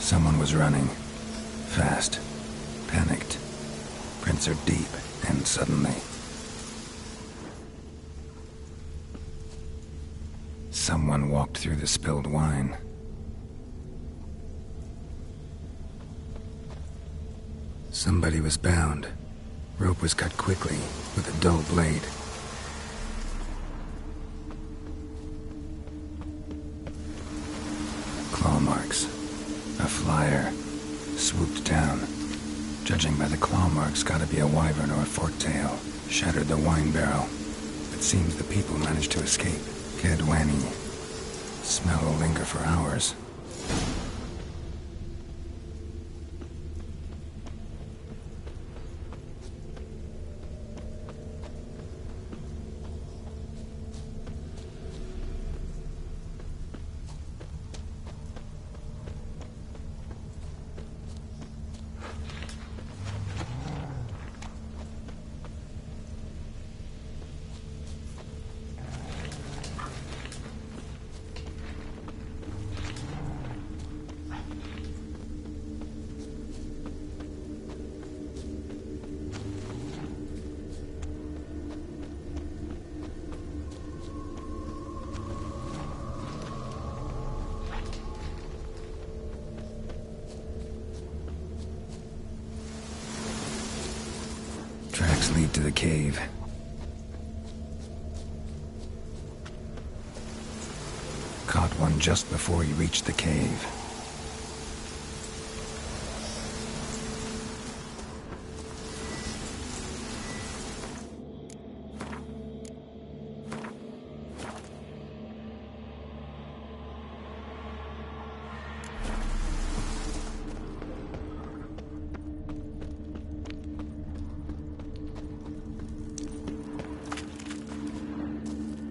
Someone was running. Fast. Panicked. Prints are deep, and suddenly... someone walked through the spilled wine. Somebody was bound. Rope was cut quickly, with a dull blade. Claw marks. A flyer. Swooped down. Judging by the claw marks, gotta be a wyvern or a forktail. Shattered the wine barrel. It seems the people managed to escape. Kedwani. Smell will linger for hours. Tracks lead to the cave. Caught one just before you reached the cave.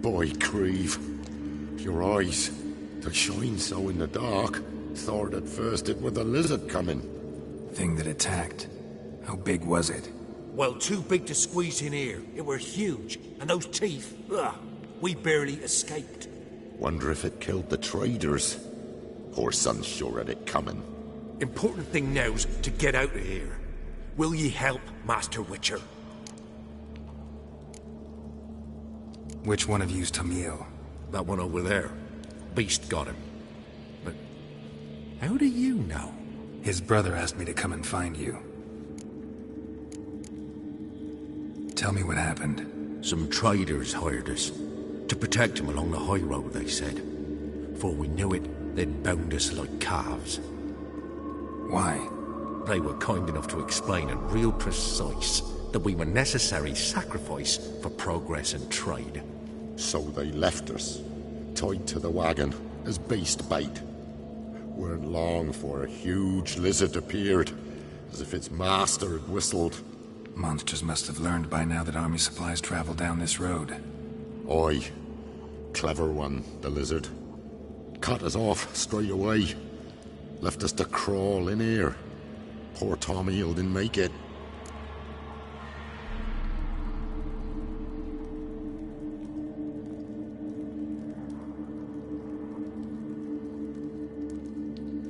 Boy, Creve. Your eyes, they shine so in the dark. Thought at first it were the lizard coming. Thing that attacked. How big was it? Well, too big to squeeze in here. It were huge. And those teeth, ugh, we barely escaped. Wonder if it killed the traders. Poor son's sure at it coming. Important thing now's to get out of here. Will ye help, Master Witcher? Which one of you's Tamil? That one over there. Beast got him. But how do you know? His brother asked me to come and find you. Tell me what happened. Some traders hired us. To protect him along the high road, they said. Before we knew it, they'd bound us like calves. Why? They were kind enough to explain in real precise that we were necessary sacrifice for progress and trade. So they left us, tied to the wagon, as beast bait. Weren't long for a huge lizard appeared, as if its master had whistled. Monsters must have learned by now that army supplies travel down this road. Oi. Clever one, the lizard. Cut us off straight away. Left us to crawl in here. Poor Tommy didn't make it.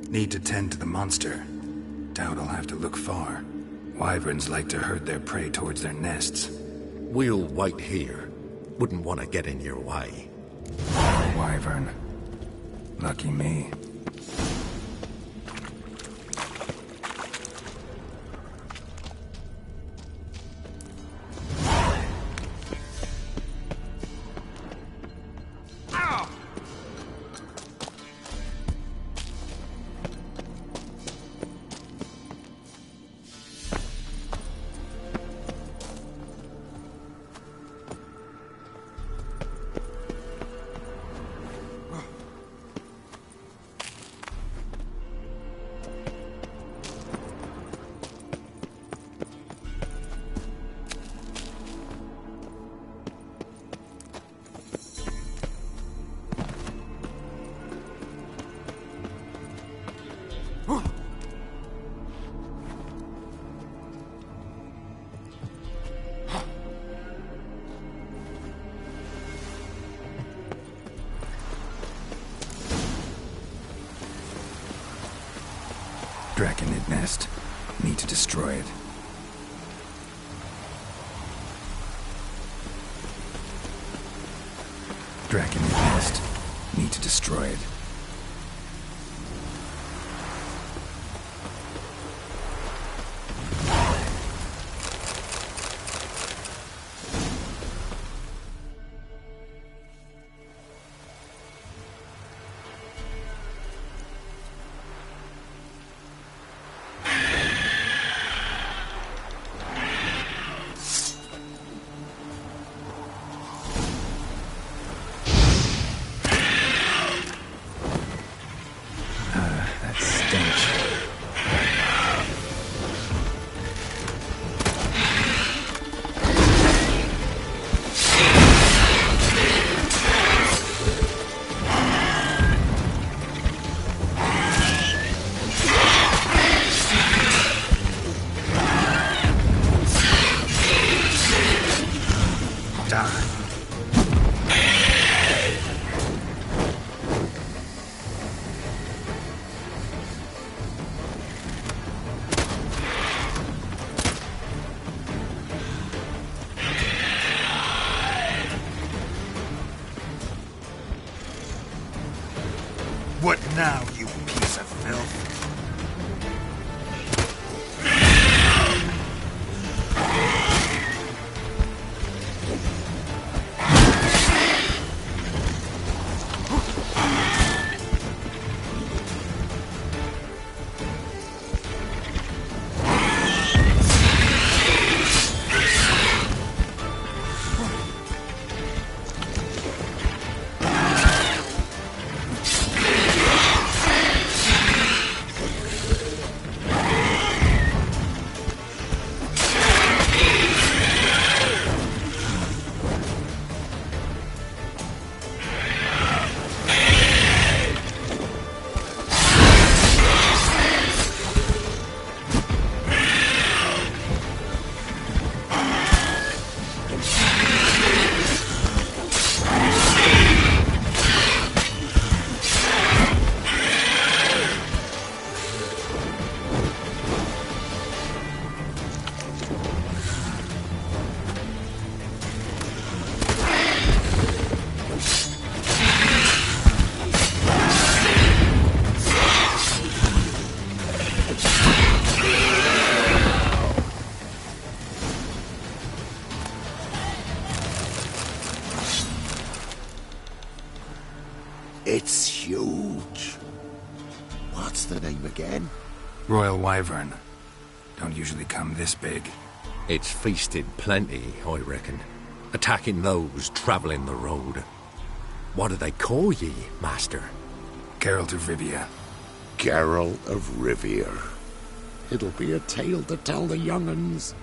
Need to tend to the monster. Doubt I'll have to look far. Wyverns like to herd their prey towards their nests. We'll wait here. Wouldn't want to get in your way. Wyvern. Lucky me. Draconid nest. Need to destroy it. Draconid nest. Need to destroy it. What now, you piece of filth? It's huge. What's the name again? Royal Wyvern. Don't usually come this big. It's feasted plenty, I reckon. Attacking those travelling the road. What do they call ye, Master? Geralt of Rivia. Geralt of Rivia. It'll be a tale to tell the young'uns.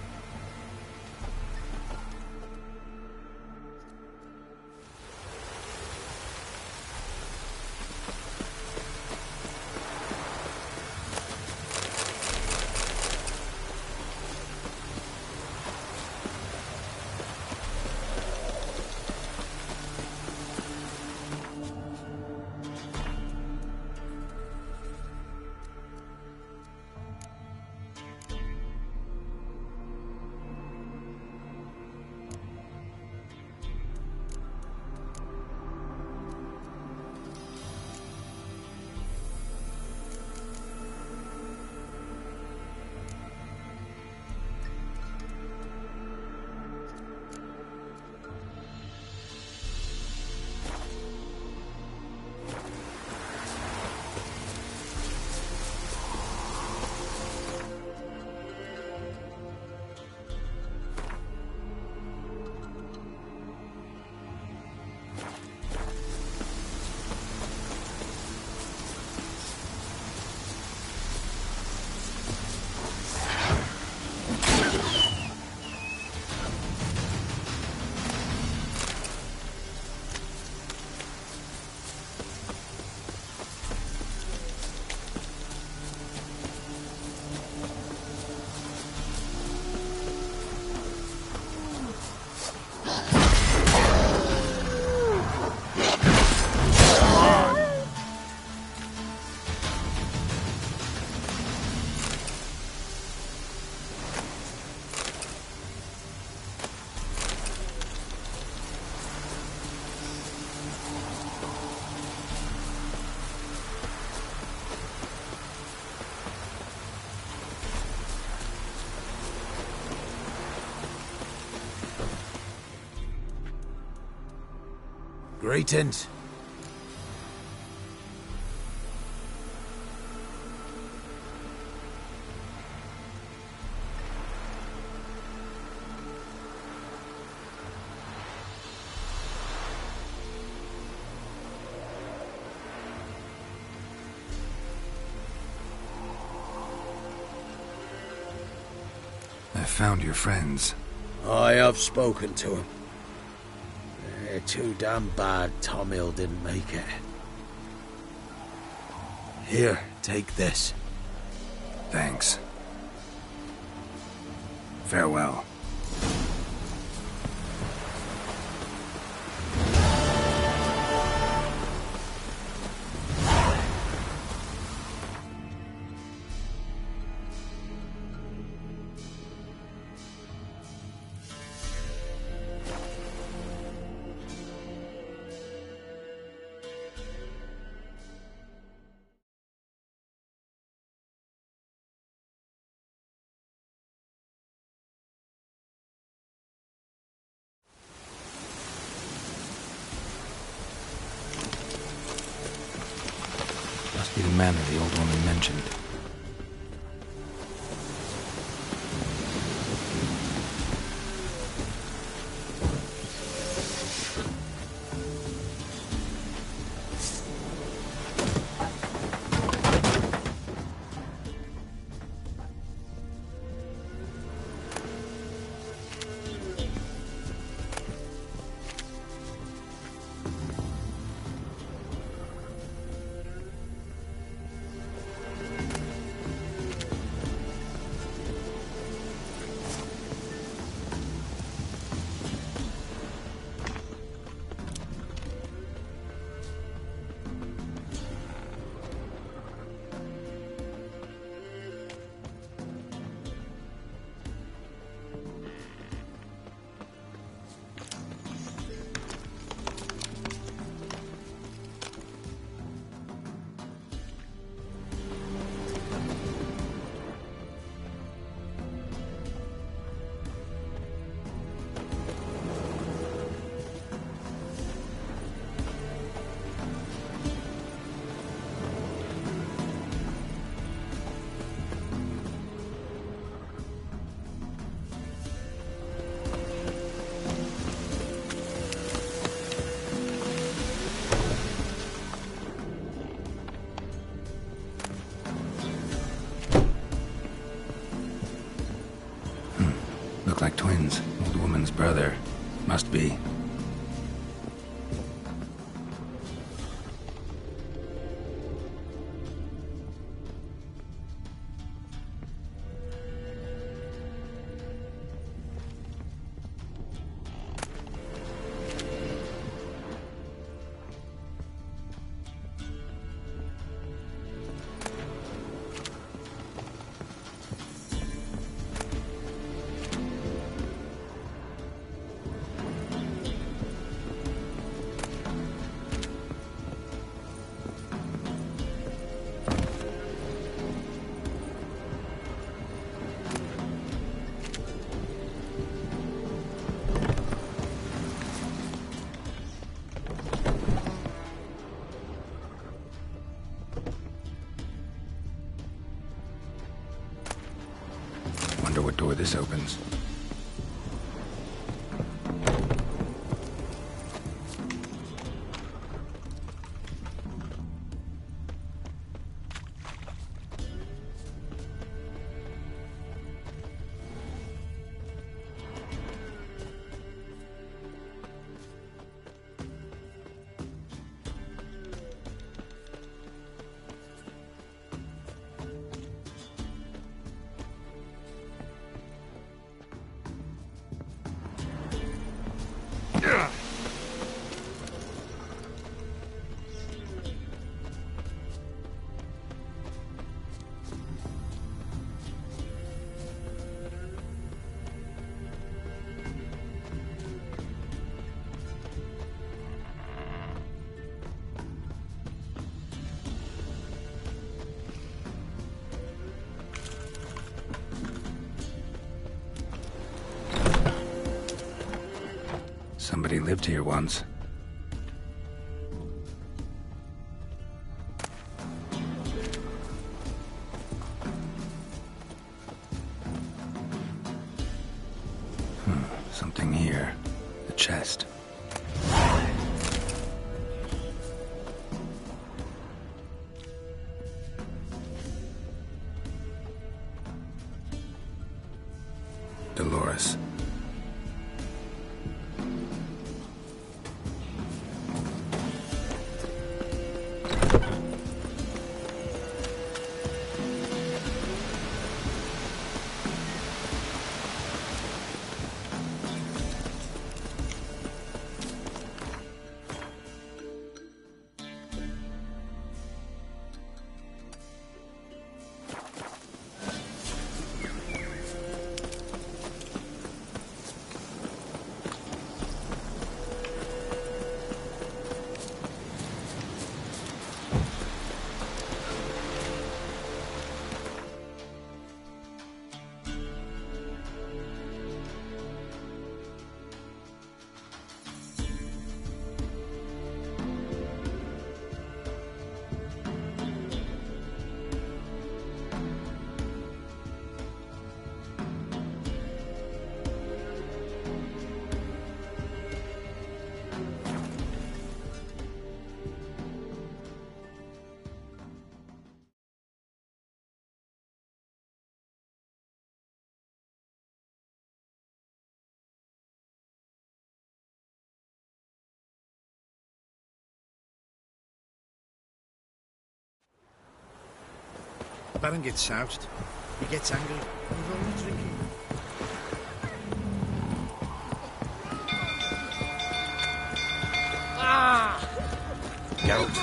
Greetings. I found your friends. I have spoken to him. They're too damn bad Tom Hill didn't make it. Here, take this. Thanks. Farewell. Must be the manor the old woman mentioned. Look like twins. Old woman's brother. Must be. Wonder what door this opens. Somebody lived here once. Something here. The chest. Dolores. Baron gets soused. He gets angry. We're only drinking. Geralt.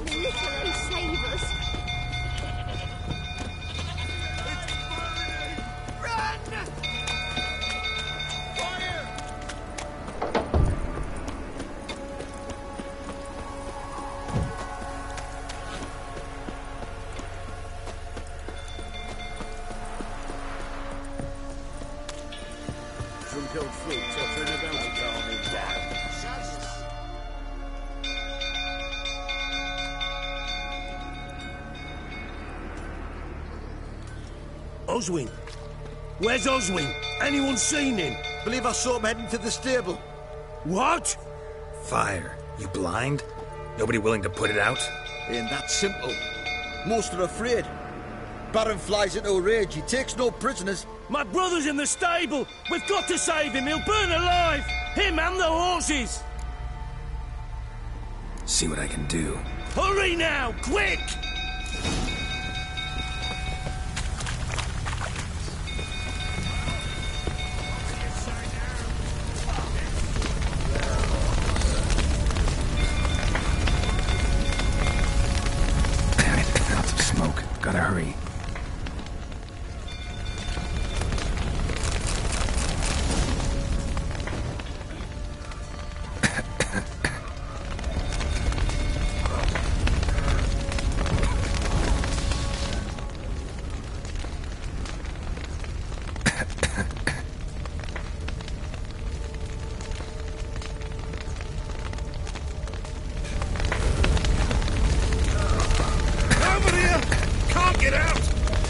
Literally save us. Drunk old fruit offering about to calm him down. Oswin? Where's Oswin? Anyone seen him? Believe I saw him heading to the stable. What? Fire. You blind? Nobody willing to put it out? Ain't that simple. Most are afraid. Baron flies into a rage. He takes no prisoners. My brother's in the stable! We've got to save him! He'll burn alive! Him and the horses! See what I can do. Hurry now! Quick! Damn it, lots of smoke. Gotta hurry. Over here! Can't get out!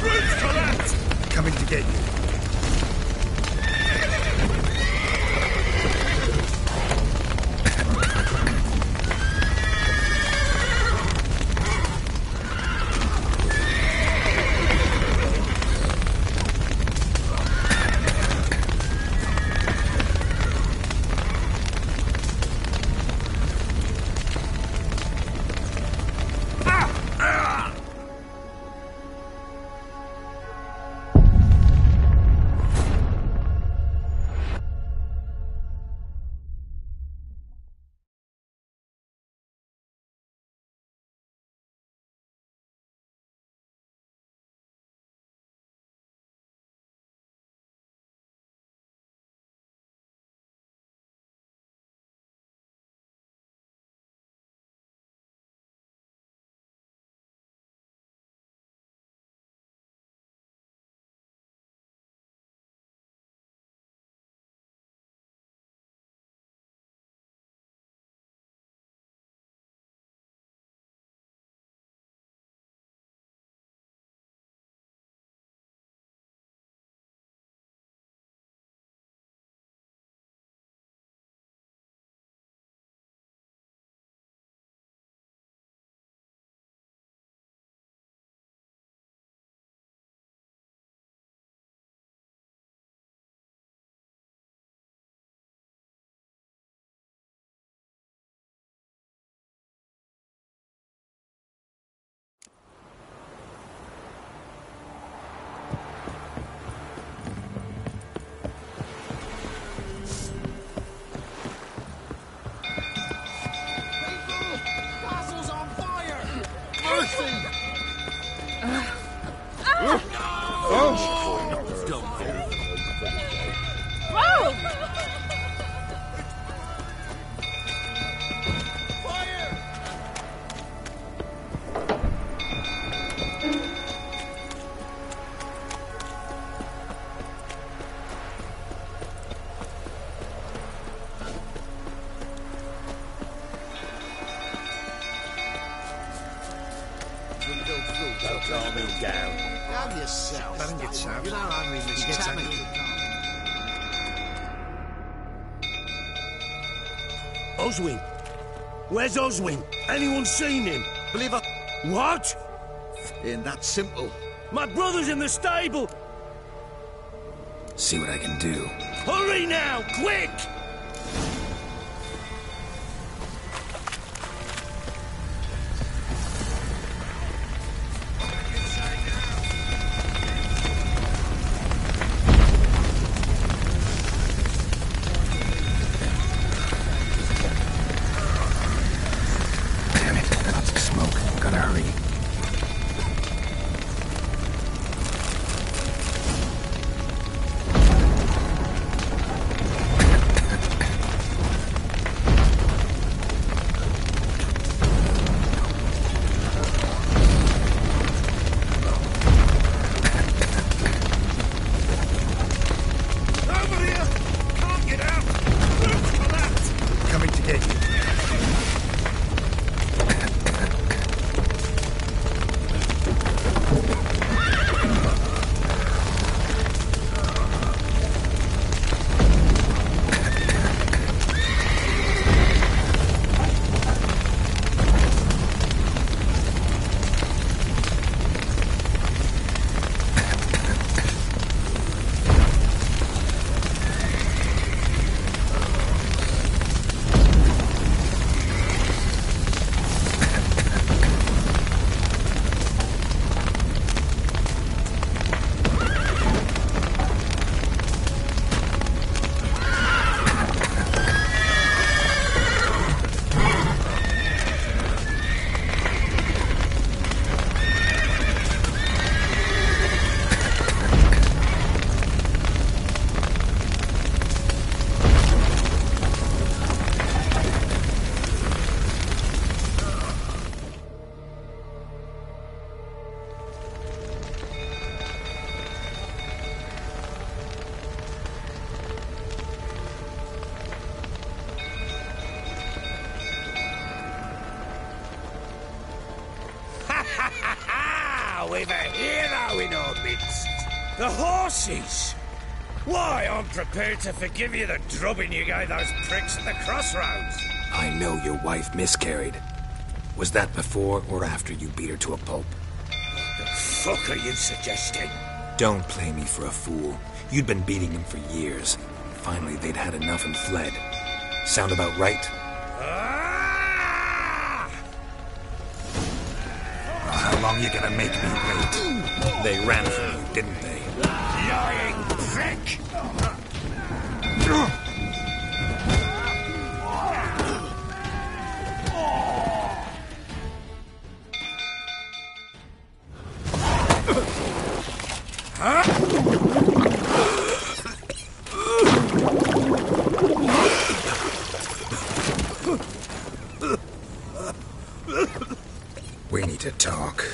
Roof's collapsed! Coming to get you. when you go through. Don't calm me down. Calm yourself. Baron gets out. You know how angry Miss He gets Tammy angry. Oswin. Where's Oswin? Anyone seen him? Believe it. What? Ain't that simple. My brother's in the stable. See what I can do. Hurry now, quick! Damn it, lots of smoke. Gotta hurry. Over here! Can't get out! Look for that! Coming to get you. We've a hero in our midst. The horses! Why, I'm prepared to forgive you the drubbing you gave those pricks at the crossroads. I know your wife miscarried. Was that before or after you beat her to a pulp? The fuck are you suggesting? Don't play me for a fool. You'd been beating them for years. Finally, they'd had enough and fled. Sound about right? Ah! How long you gonna make me wait? They ran from you, didn't they? Lying prick! We need to talk.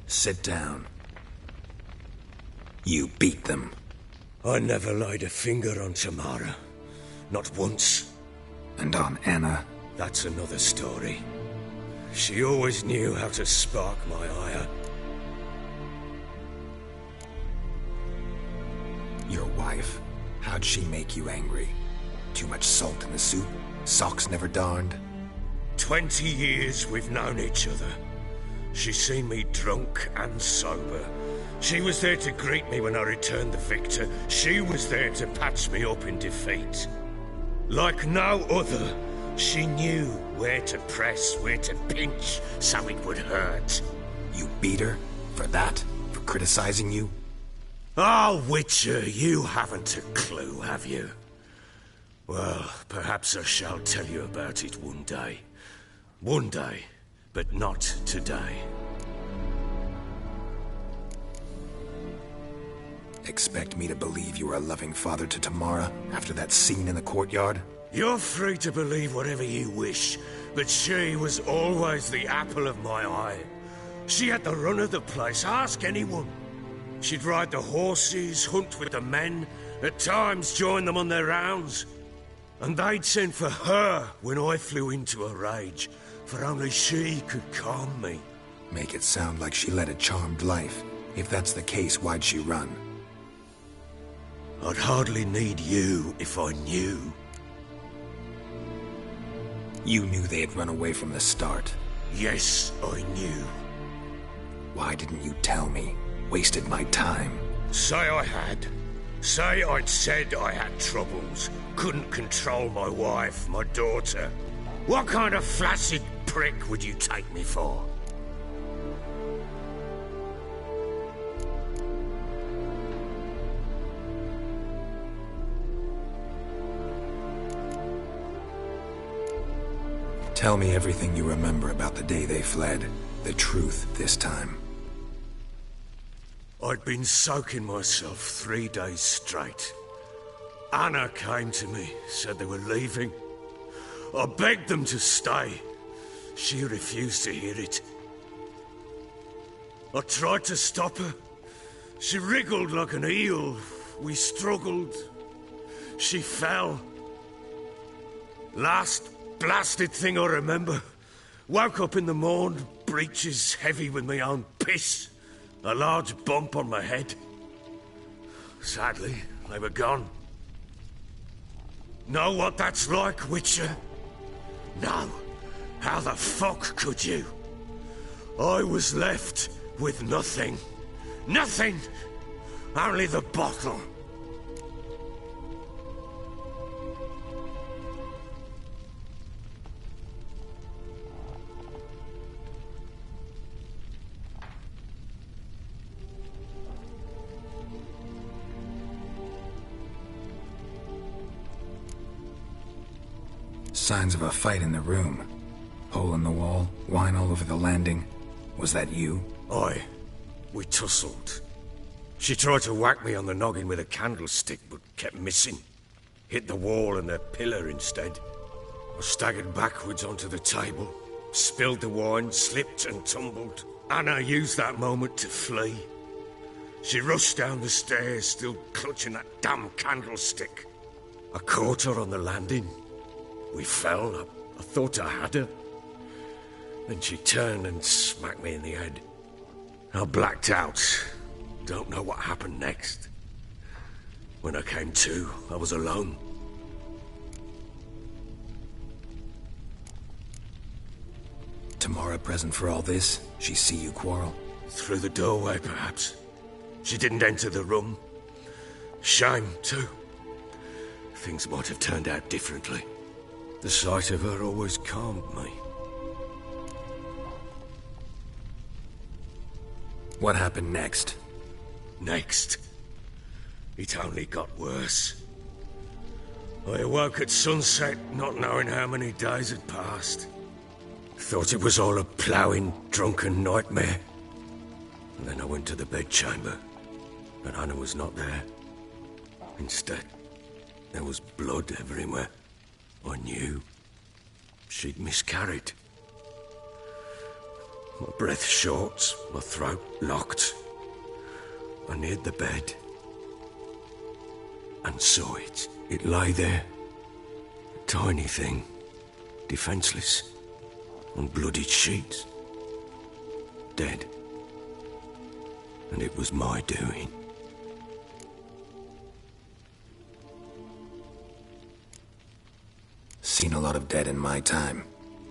Sit down. You beat them. I never laid a finger on Tamara. Not once. And on Anna. That's another story. She always knew how to spark my ire. Your wife. How'd she make you angry? Too much salt in the soup? Socks never darned? 20 years we've known each other. She's seen me drunk and sober. She was there to greet me when I returned the victor. She was there to patch me up in defeat. Like no other, she knew where to press, where to pinch, so it would hurt. You beat her? For that? For criticizing you? Oh, Witcher, you haven't a clue, have you? Well, perhaps I shall tell you about it one day. One day, but not today. Expect me to believe you were a loving father to Tamara after that scene in the courtyard? You're free to believe whatever you wish, but she was always the apple of my eye. She had the run of the place, ask anyone. She'd ride the horses, hunt with the men, at times join them on their rounds. And they'd send for her when I flew into a rage, for only she could calm me. Make it sound like she led a charmed life. If that's the case, why'd she run? I'd hardly need you if I knew. You knew they had run away from the start. Yes, I knew. Why didn't you tell me? Wasted my time. Say I had. Say I'd said I had troubles. Couldn't control my wife, my daughter. What kind of flaccid prick would you take me for? Tell me everything you remember about the day they fled. The truth this time. I'd been soaking myself 3 days straight. Anna came to me, said they were leaving. I begged them to stay. She refused to hear it. I tried to stop her. She wriggled like an eel. We struggled. She fell. Last blasted thing I remember. Woke up in the morn, breeches heavy with my own piss. A large bump on my head. Sadly, they were gone. Know what that's like, Witcher? No. How the fuck could you? I was left with nothing. Nothing! Only the bottle. Signs of a fight in the room. Hole in the wall, wine all over the landing. Was that you? Aye. We tussled. She tried to whack me on the noggin with a candlestick, but kept missing. Hit the wall and a pillar instead. I staggered backwards onto the table, spilled the wine, slipped and tumbled. Anna used that moment to flee. She rushed down the stairs, still clutching that damn candlestick. I caught her on the landing. We fell. I thought I had her. Then she turned and smacked me in the head. I blacked out. Don't know what happened next. When I came to, I was alone. Tamara present for all this? She see you quarrel? Through the doorway, perhaps. She didn't enter the room. Shame, too. Things might have turned out differently. The sight of her always calmed me. What happened next? Next? It only got worse. I awoke at sunset, not knowing how many days had passed. Thought it was all a ploughing, drunken nightmare. And then I went to the bedchamber, but Anna was not there. Instead, there was blood everywhere. I knew she'd miscarried. My breath short, my throat locked. I neared the bed and saw it. It lay there, a tiny thing, defenseless, on bloodied sheets, dead. And it was my doing. Seen a lot of dead in my time,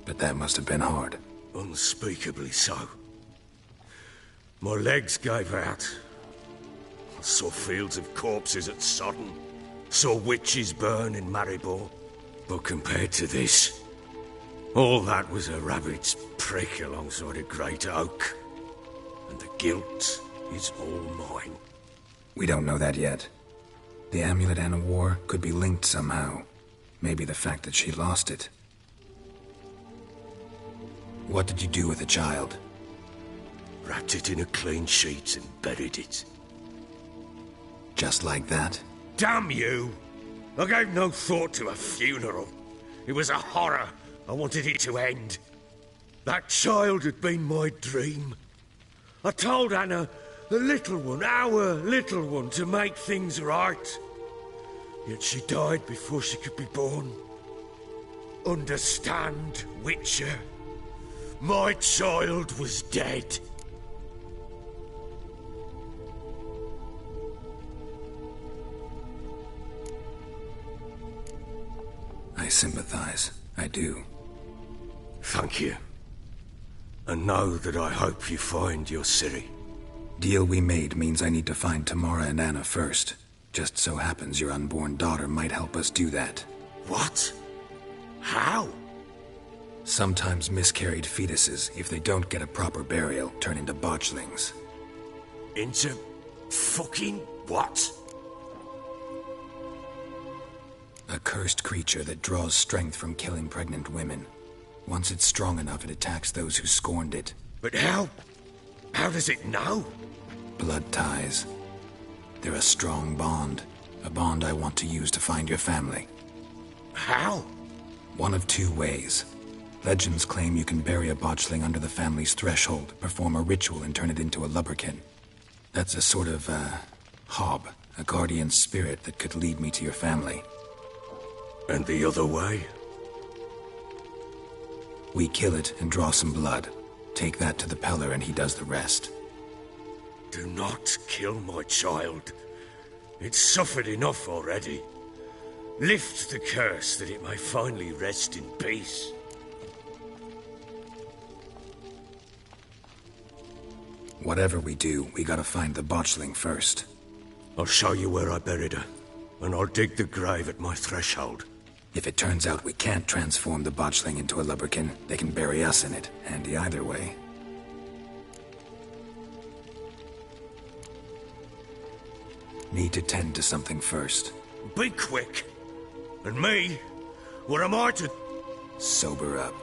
but that must have been hard. Unspeakably so. My legs gave out. I saw fields of corpses at Sodden. Saw witches burn in Maribor. But compared to this, all that was a rabbit's prick alongside a great oak. And the guilt is all mine. We don't know that yet. The amulet Anna wore could be linked somehow. Maybe the fact that she lost it. What did you do with the child? Wrapped it in a clean sheet and buried it. Just like that? Damn you! I gave no thought to a funeral. It was a horror. I wanted it to end. That child had been my dream. I told Anna, the little one, our little one, to make things right. Yet she died before she could be born. Understand, Witcher? My child was dead. I sympathize. I do. Thank you. And know that I hope you find your Ciri. Deal we made means I need to find Tamara and Anna first. Just so happens your unborn daughter might help us do that. What? How? Sometimes miscarried fetuses, if they don't get a proper burial, turn into botchlings. Into fucking what? A cursed creature that draws strength from killing pregnant women. Once it's strong enough, it attacks those who scorned it. But how? How does it know? Blood ties. They're a strong bond. A bond I want to use to find your family. How? One of two ways. Legends claim you can bury a botchling under the family's threshold, perform a ritual, and turn it into a lubberkin. That's a sort of, hob, a guardian spirit that could lead me to your family. And the other way? We kill it and draw some blood. Take that to the Peller and he does the rest. Do not kill my child. It's suffered enough already. Lift the curse that it may finally rest in peace. Whatever we do, we gotta find the botchling first. I'll show you where I buried her, and I'll dig the grave at my threshold. If it turns out we can't transform the botchling into a lubberkin, they can bury us in it. Handy either way. Need to tend to something first. Be quick. And me? What am I to... Sober up.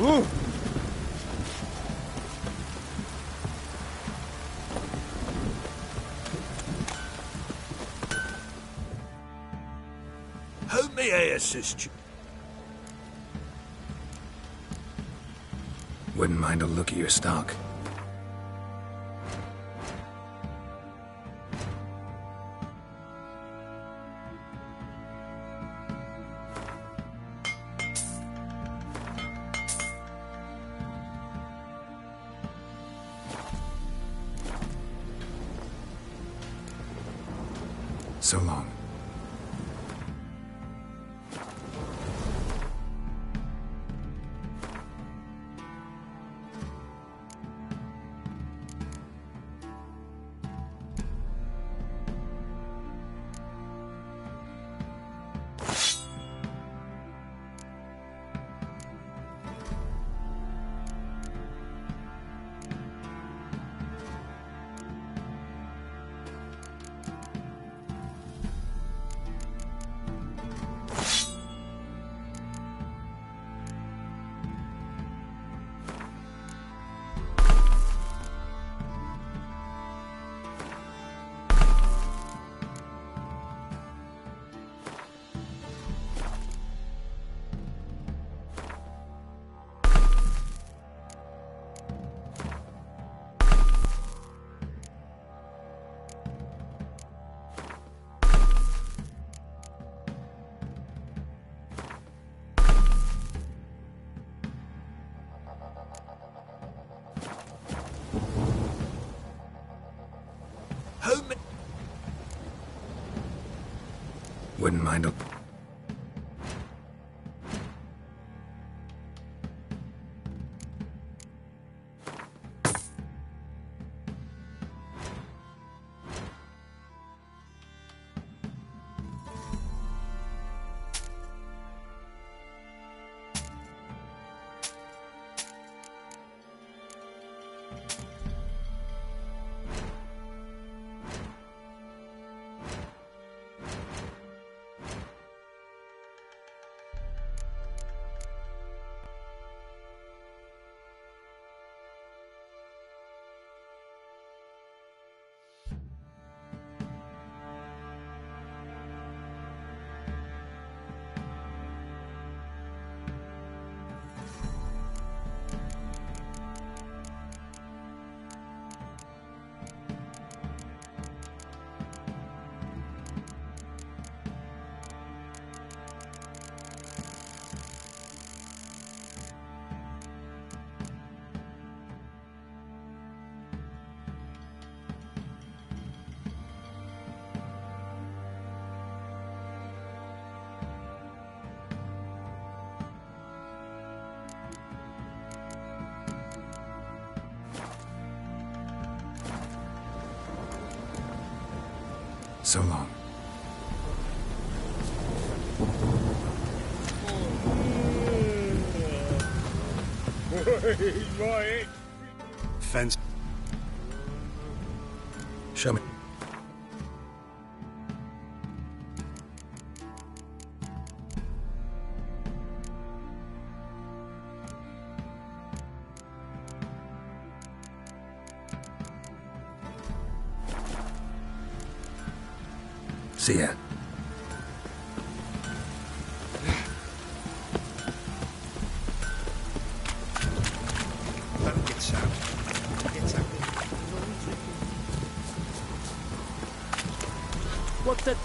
Ooh. How may I assist you? Wouldn't mind a look at your stock. So long. Wouldn't mind a... So long. Fence. Show me. See ya. Baron gets out. Gets out. What the...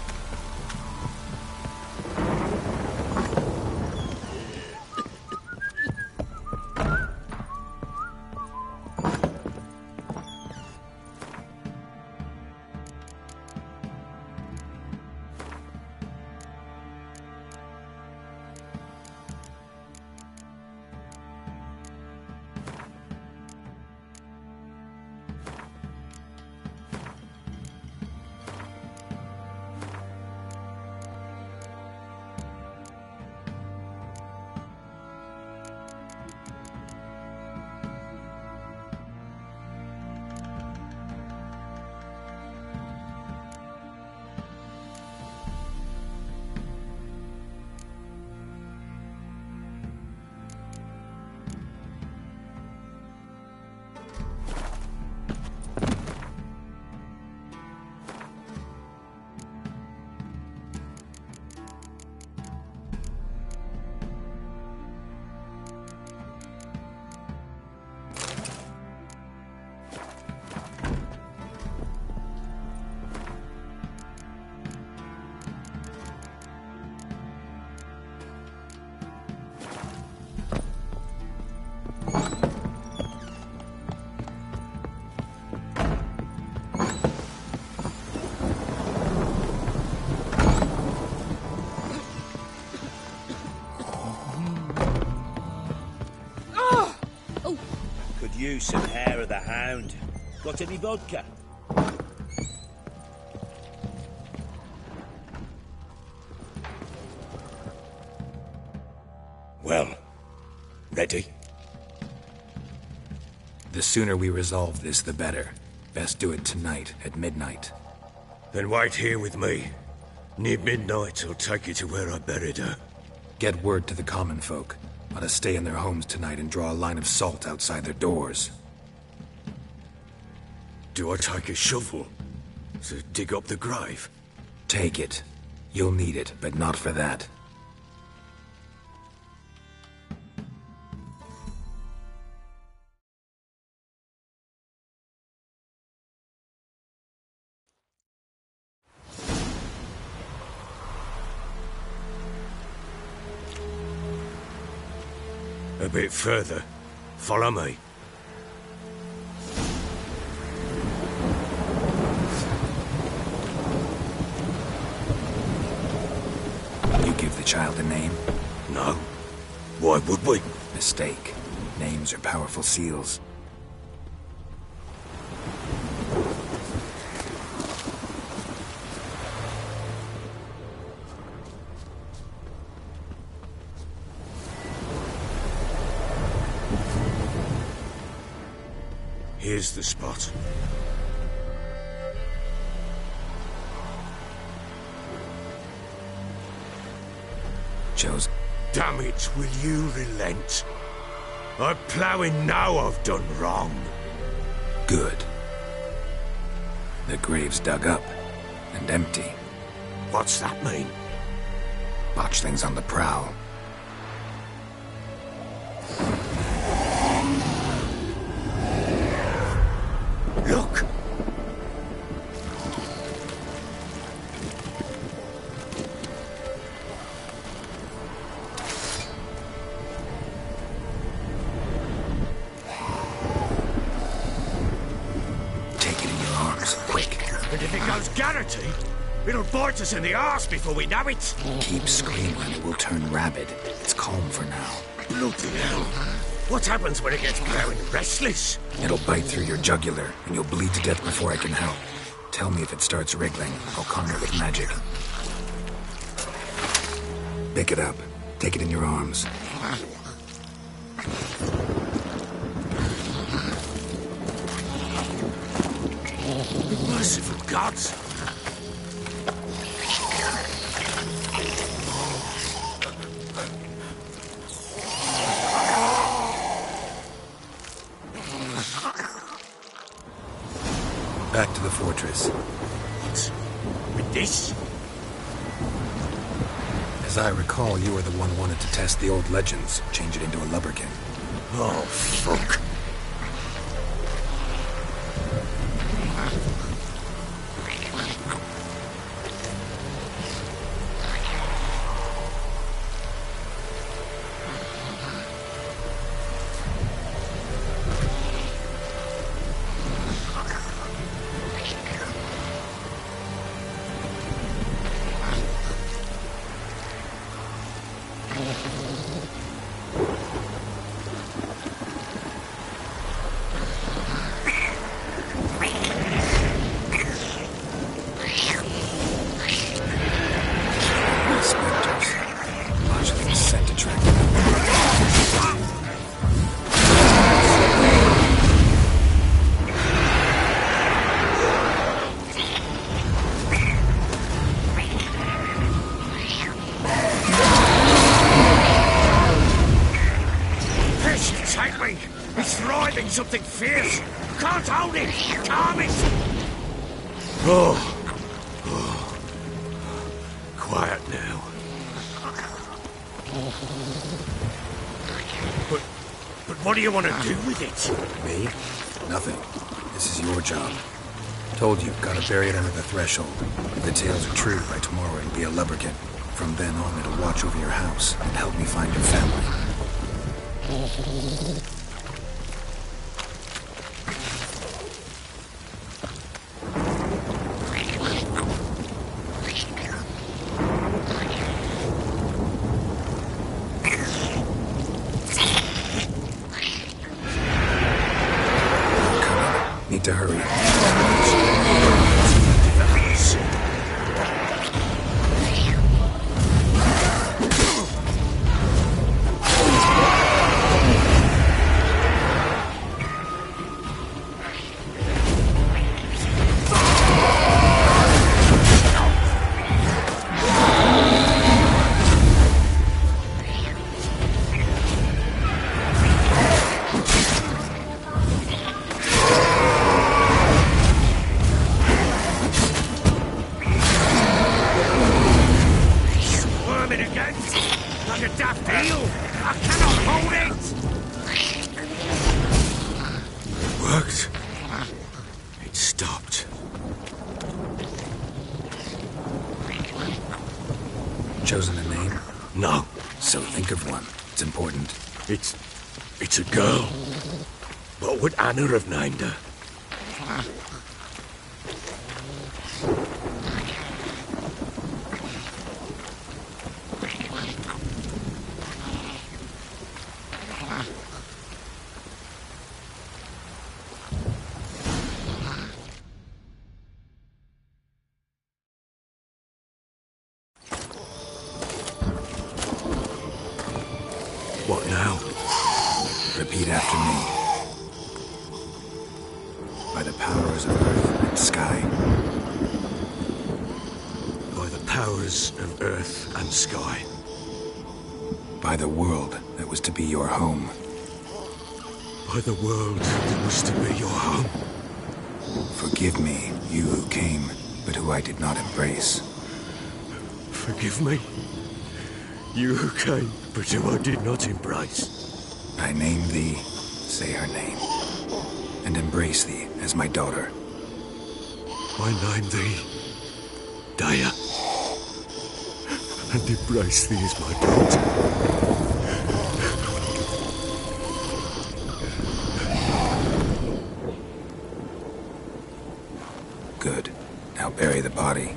you some hair of the hound. Got any vodka? Well, ready? The sooner we resolve this, the better. Best do it tonight, at midnight. Then wait here with me. Near midnight, I'll take you to where I buried her. Get word to the common folk. Let us stay in their homes tonight and draw a line of salt outside their doors. Do I take a shovel to dig up the grave? Take it. You'll need it, but not for that. A bit further. Follow me. You give the child a name? No. Why would we? Mistake. Names are powerful seals. Here's the spot. Chosen. Damn it, will you relent? I'm ploughing now I've done wrong. Good. The grave's dug up and empty. What's that mean? Botchling's on the prowl. Look! Take it in your arms, quick. And if it goes Garrity, it'll bite us in the arse before we know it. Keep screaming and it will turn rabid. It's calm for now. Bloody hell. What happens when it gets growing restless? It'll bite through your jugular, and you'll bleed to death before I can help. Tell me if it starts wriggling. I'll calm it with magic. Pick it up. Take it in your arms. Merciful gods! Back to the fortress. What? With this? As I recall, you were the one who wanted to test the old legends, change it into a lubberkin. Oh, fuck. Something fierce! Can't hold it! Calm it! Oh. Quiet now. But what do you want to do with it? Me? Nothing. This is your job. Told you, gotta bury it under the threshold. If the tales are true, by tomorrow it'll be a lubberkin. From then on, it'll watch over your house and help me find your family. It's a girl. What would Anna have named her? What now? Repeat after me. By the powers of earth and sky. By the powers of earth and sky. By the world that was to be your home. By the world that was to be your home. Forgive me, you who came, but who I did not embrace. Forgive me. You who came, but who I did not embrace. I name thee, say her name, and embrace thee as my daughter. I name thee Daya, and embrace thee as my daughter. Good. Now bury the body.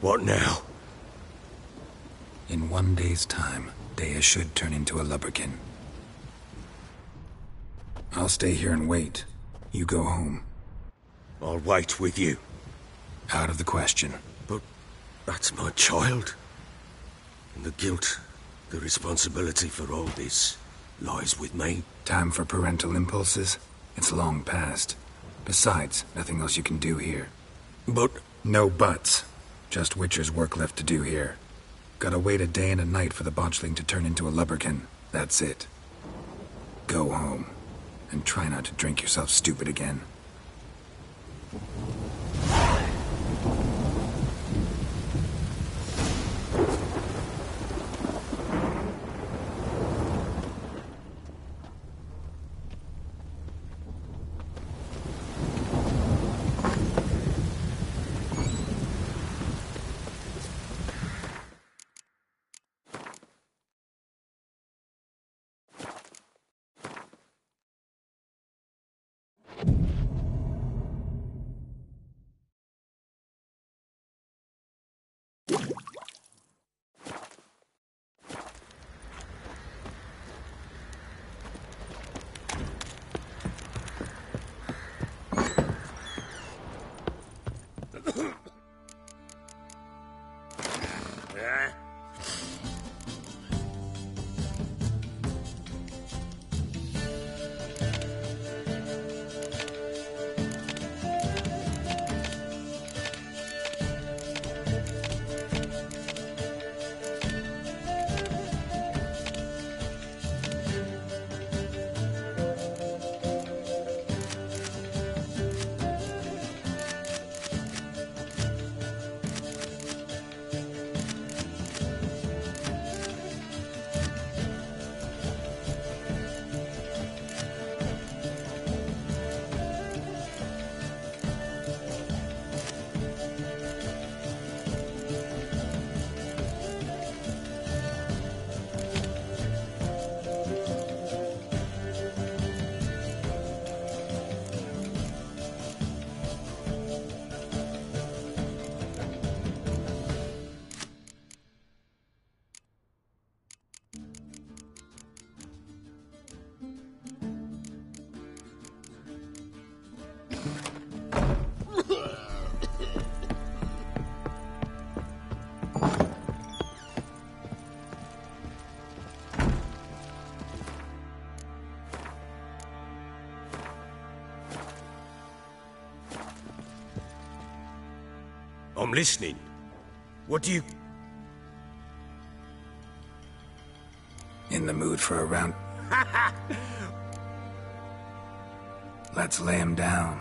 What now? In 1 day's time, Daya should turn into a lubberkin. I'll stay here and wait. You go home. I'll wait with you. Out of the question. But that's my child. And the guilt, the responsibility for all this lies with me. Time for parental impulses? It's long past. Besides, nothing else you can do here. But... No buts. Just Witcher's work left to do here. Gotta wait a day and a night for the botchling to turn into a lubberkin. That's it. Go home. And try not to drink yourself stupid again. I'm listening. What do you... In the mood for a round? Let's lay him down.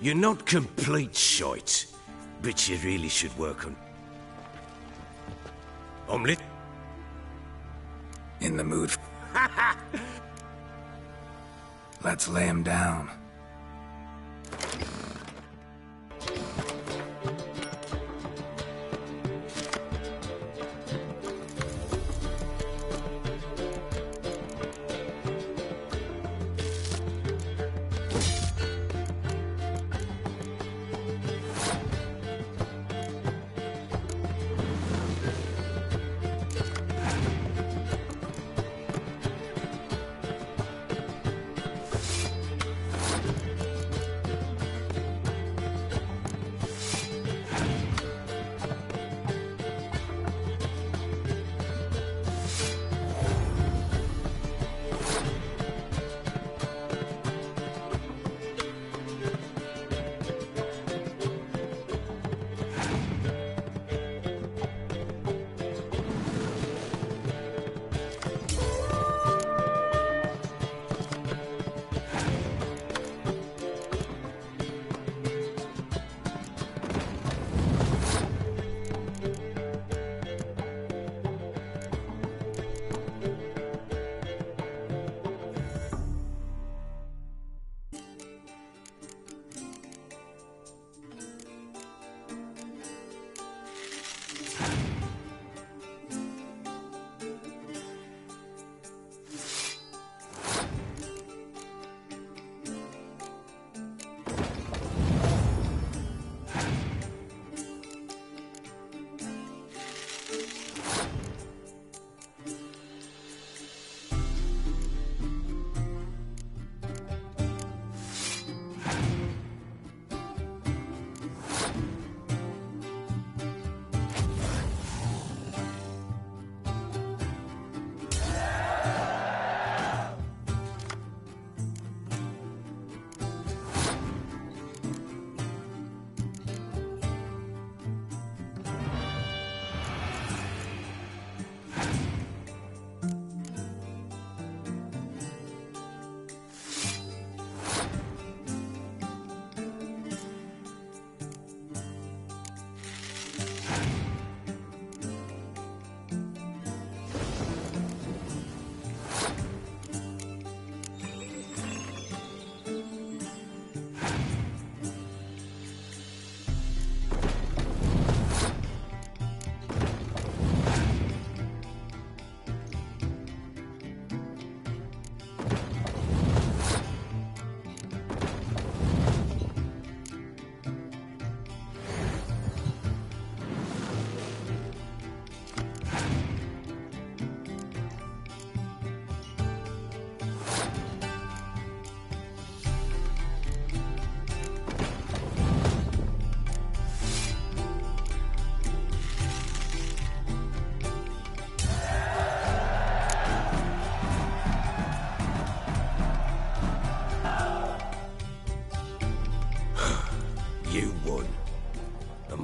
You're not complete shite, but you really should work on... Omelette? In the mood. Let's lay him down.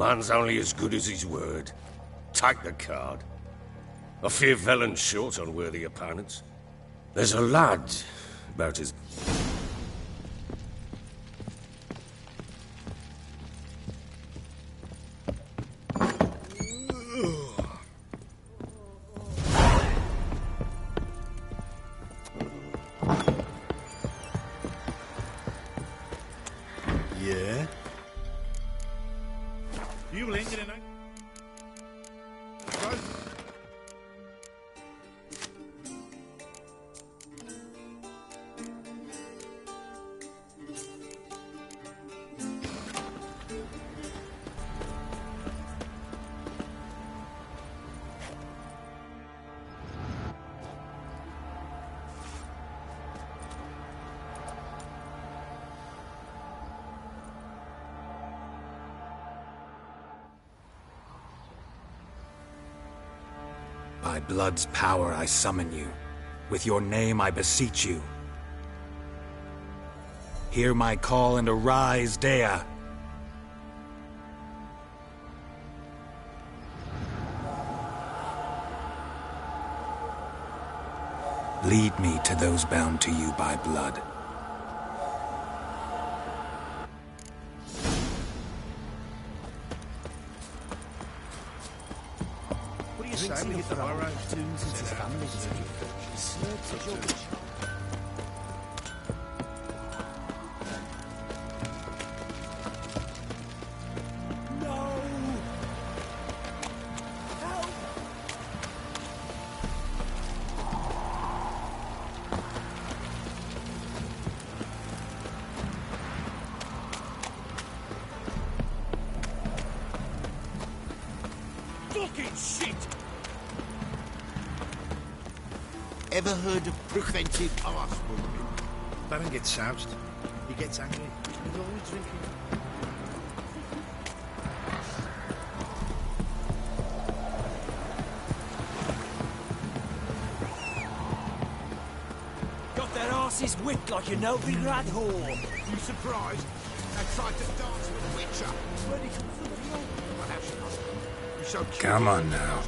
Man's only as good as his word. Take the card. I fear Velen's short on worthy opponents. There's a lad about his... Yeah? You linger in it? By blood's power I summon you. With your name I beseech you. Hear my call and arise, Dea. Lead me to those bound to you by blood. What do you say we hit the high road? Since his family is Fucking shit! Ever heard of preventive arse wounding? Baron gets soused. He gets angry. He's always drinking. got their asses whipped like a Novigrad whore. You surprised? I tried to dance with a witcher. Ready to fulfill? Perhaps not. You're so cute. Come on now.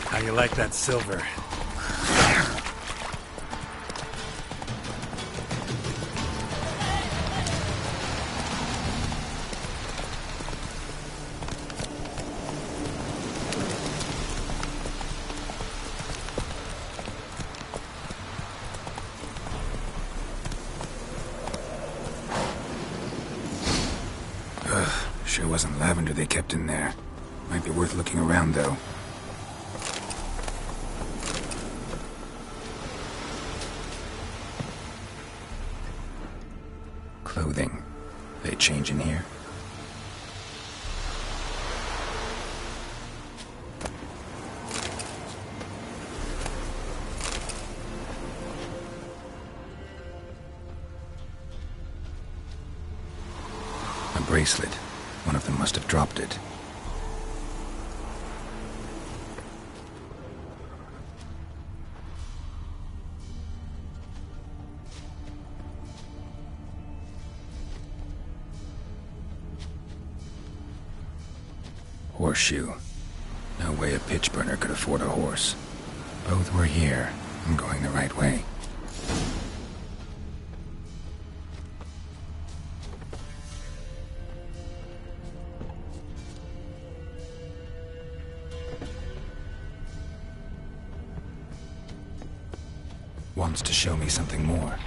How you like that silver? Sure wasn't lavender they kept in there. Might be worth looking around, though. Clothing. They change in here? A bracelet. One of them must have dropped it. Horseshoe. No way a pitch burner could afford a horse. Both were here. I'm going the right way. Wants to show me something more.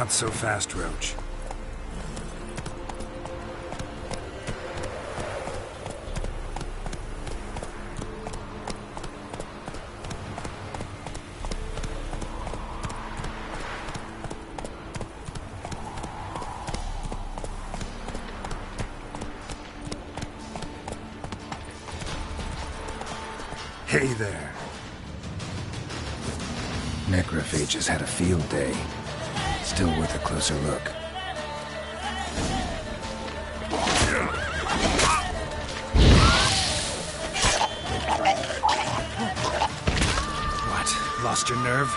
Not so fast, Roach. Hey there. Necrophages had a field day. Still worth a closer look. What? Lost your nerve?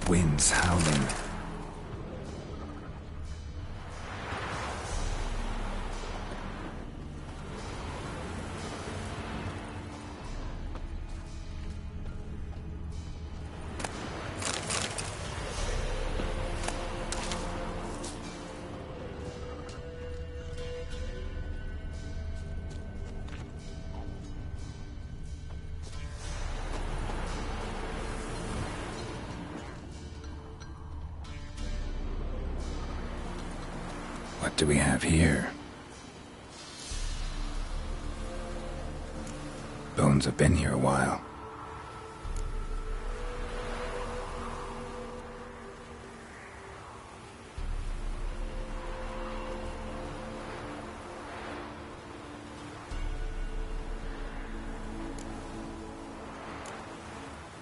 Winds howling. What do we have here? Bones have been here a while.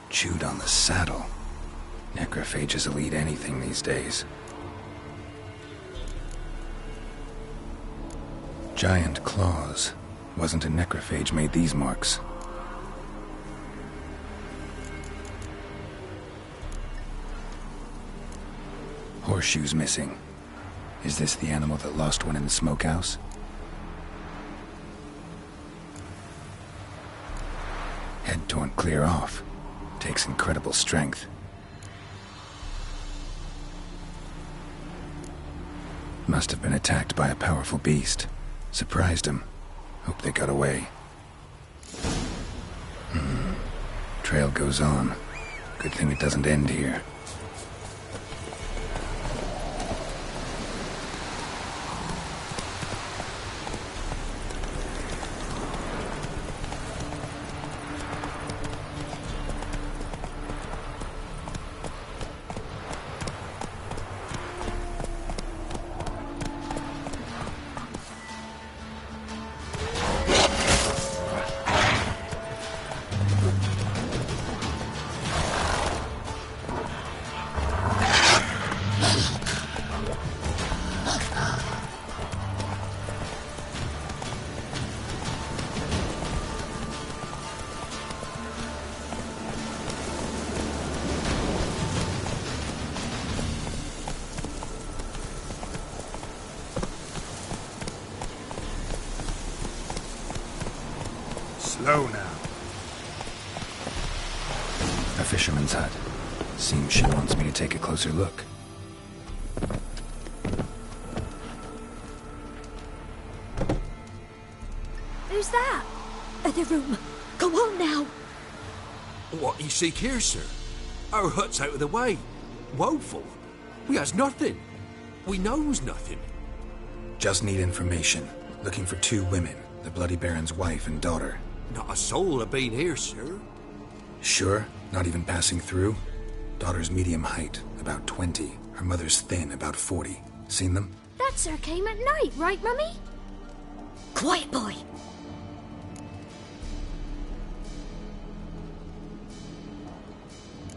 Chewed on the saddle. Necrophages will eat anything these days. Giant claws. Wasn't a necrophage made these marks. Horseshoes missing. Is this the animal that lost one in the smokehouse? Head torn clear off. Takes incredible strength. Must have been attacked by a powerful beast. Surprised him. Hope they got away. Trail goes on. Good thing it doesn't end here. Slow now. A fisherman's hut. Seems she wants me to take a closer look. Who's that? Other room. Go on now. What you seek here, sir? Our hut's out of the way. Woeful. We has nothing. We knows nothing. Just need information. Looking for 2 women. The Bloody Baron's wife and daughter. Not a soul have been here, sir. Sure? Not even passing through? Daughter's medium height, about 20. Her mother's thin, about 40. Seen them? They Setzer came at night, right, Mummy? Quiet, boy.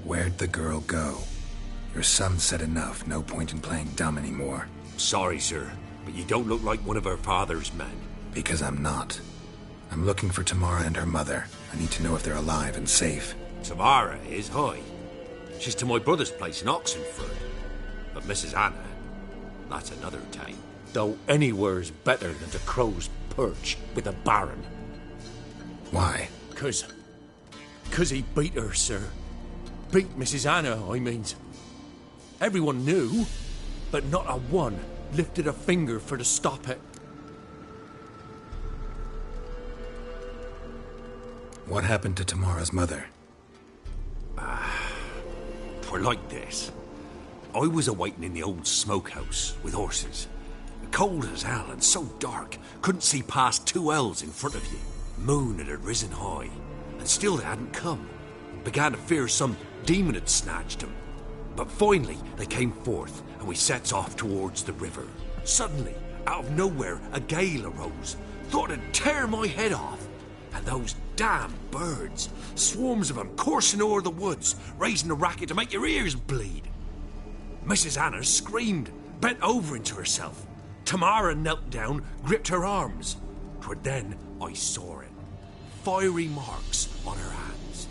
Where'd the girl go? Your son said enough. No point in playing dumb anymore. Sorry, sir, but you don't look like one of her father's men. Because I'm not. I'm looking for Tamara and her mother. I need to know if they're alive and safe. Tamara is, hi. She's to my brother's place in Oxenford. But Mrs. Anna, that's another time. Though anywhere's better than the Crow's Perch with a Baron. Why? 'Cause he beat her, sir. Beat Mrs. Anna, I mean. Everyone knew, but not a one lifted a finger for to stop it. What happened to Tamara's mother? For like this. I was awaiting in the old smokehouse with horses. Cold as hell and so dark, couldn't see past 2 ells in front of you. Moon had risen high, and still they hadn't come. Began to fear some demon had snatched them. But finally they came forth, and we sets off towards the river. Suddenly, out of nowhere, a gale arose. Thought it'd tear my head off. And those damn birds, swarms of them coursing o'er the woods, raising a racket to make your ears bleed. Mrs. Anna screamed, bent over into herself. Tamara knelt down, gripped her arms. 'Twere then I saw it. Fiery marks on her hands.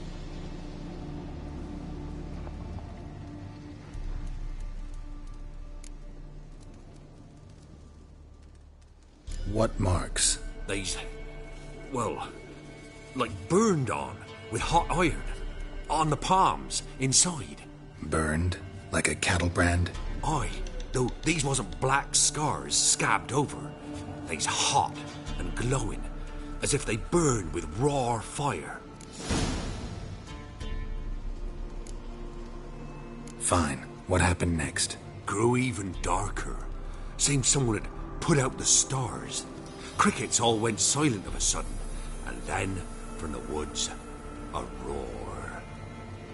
What marks? They's, well, like burned on with hot iron. On the palms, inside. Burned? Like a cattle brand? Aye, though these wasn't black scars scabbed over. They's hot and glowing, as if they burned with raw fire. Fine. What happened next? Grew even darker. Seemed someone had put out the stars. Crickets all went silent of a sudden, and then, from the woods, a roar.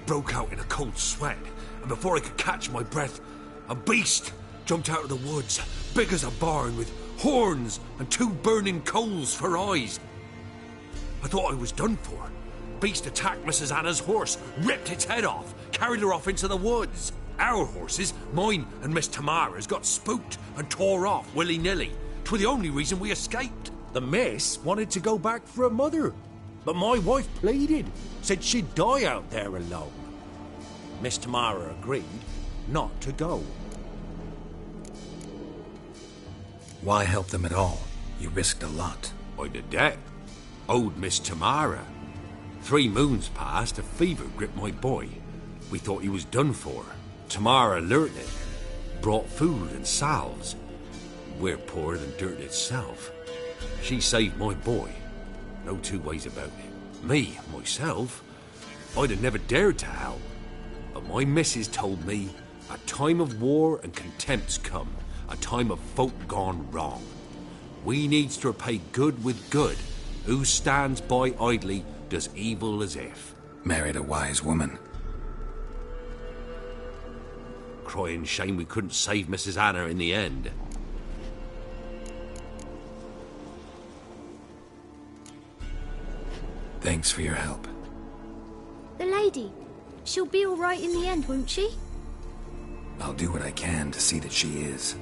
Broke out in a cold sweat, and before I could catch my breath, a beast jumped out of the woods, big as a barn, with horns and 2 burning coals for eyes. I thought I was done for. Beast attacked Mrs. Anna's horse, ripped its head off, carried her off into the woods. Our horses, mine and Miss Tamara's, got spooked and tore off willy-nilly. 'Twere the only reason we escaped. The miss wanted to go back for her mother, but my wife pleaded, said she'd die out there alone. Miss Tamara agreed not to go. Why help them at all? You risked a lot. I'd a debt. Owed Miss Tamara. 3 moons passed, a fever gripped my boy. We thought he was done for. Tamara learnt it. Brought food and salves. We're poorer than dirt itself. She saved my boy. No 2 ways about it. Me, myself, I'd have never dared to help. But my missus told me a time of war and contempt's come. A time of folk gone wrong. We needs to repay good with good. Who stands by idly does evil as if. Married a wise woman. Crying shame we couldn't save Mrs. Anna in the end. Thanks for your help. The lady. She'll be all right in the end, won't she? I'll do what I can to see that she is.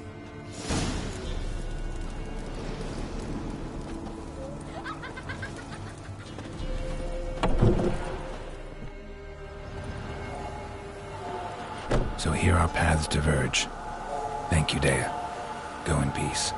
So here our paths diverge. Thank you, Dea. Go in peace.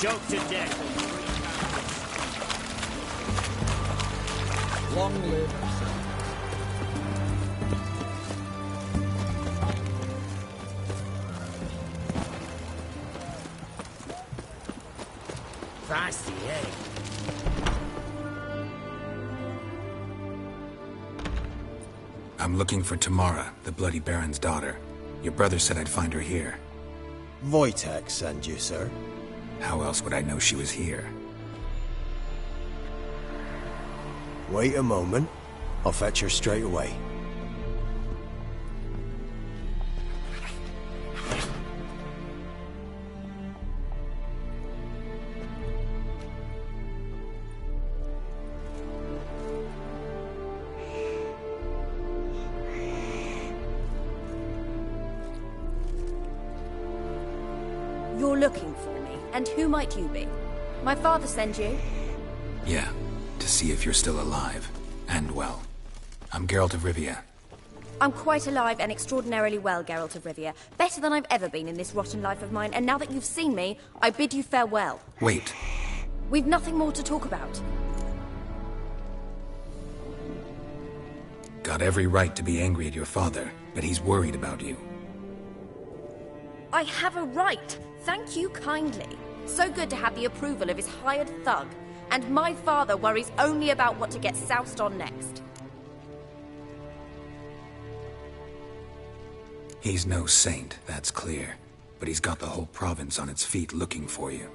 Choked to death. Long live. That's the egg. I'm looking for Tamara, the Bloody Baron's daughter. Your brother said I'd find her here. Wojtek sent you, sir. How else would I know she was here? Wait a moment. I'll fetch her straight away. You're looking for me, and who might you be? My father sent you? Yeah, to see if you're still alive. And well. I'm Geralt of Rivia. I'm quite alive and extraordinarily well, Geralt of Rivia. Better than I've ever been in this rotten life of mine, and now that you've seen me, I bid you farewell. Wait. We've nothing more to talk about. Got every right to be angry at your father, but he's worried about you. I have a right. Thank you kindly. So good to have the approval of his hired thug. And my father worries only about what to get soused on next. He's no saint, that's clear. But he's got the whole province on its feet looking for you.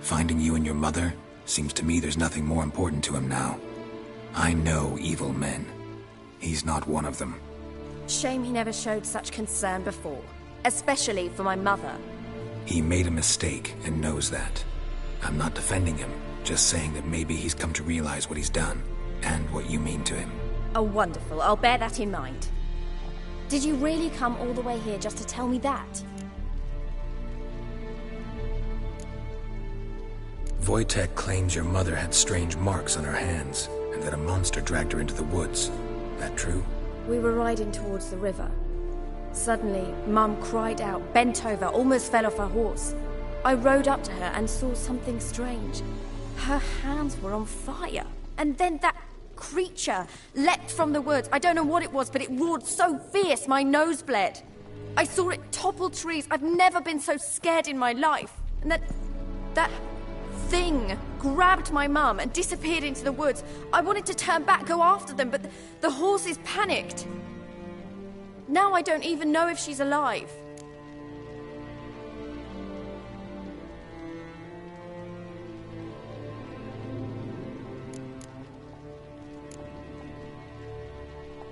Finding you and your mother, seems to me there's nothing more important to him now. I know evil men. He's not one of them. Shame he never showed such concern before. Especially for my mother. He made a mistake and knows that. I'm not defending him, just saying that maybe he's come to realize what he's done, and what you mean to him. Oh, wonderful. I'll bear that in mind. Did you really come all the way here just to tell me that? Wojtek claims your mother had strange marks on her hands, and that a monster dragged her into the woods. That true? We were riding towards the river. Suddenly, Mum cried out, bent over, almost fell off her horse. I rode up to her and saw something strange. Her hands were on fire. And then that creature leapt from the woods. I don't know what it was, but it roared so fierce my nose bled. I saw it topple trees. I've never been so scared in my life. And that thing grabbed my mum and disappeared into the woods. I wanted to turn back, go after them, but the horses panicked. Now I don't even know if she's alive.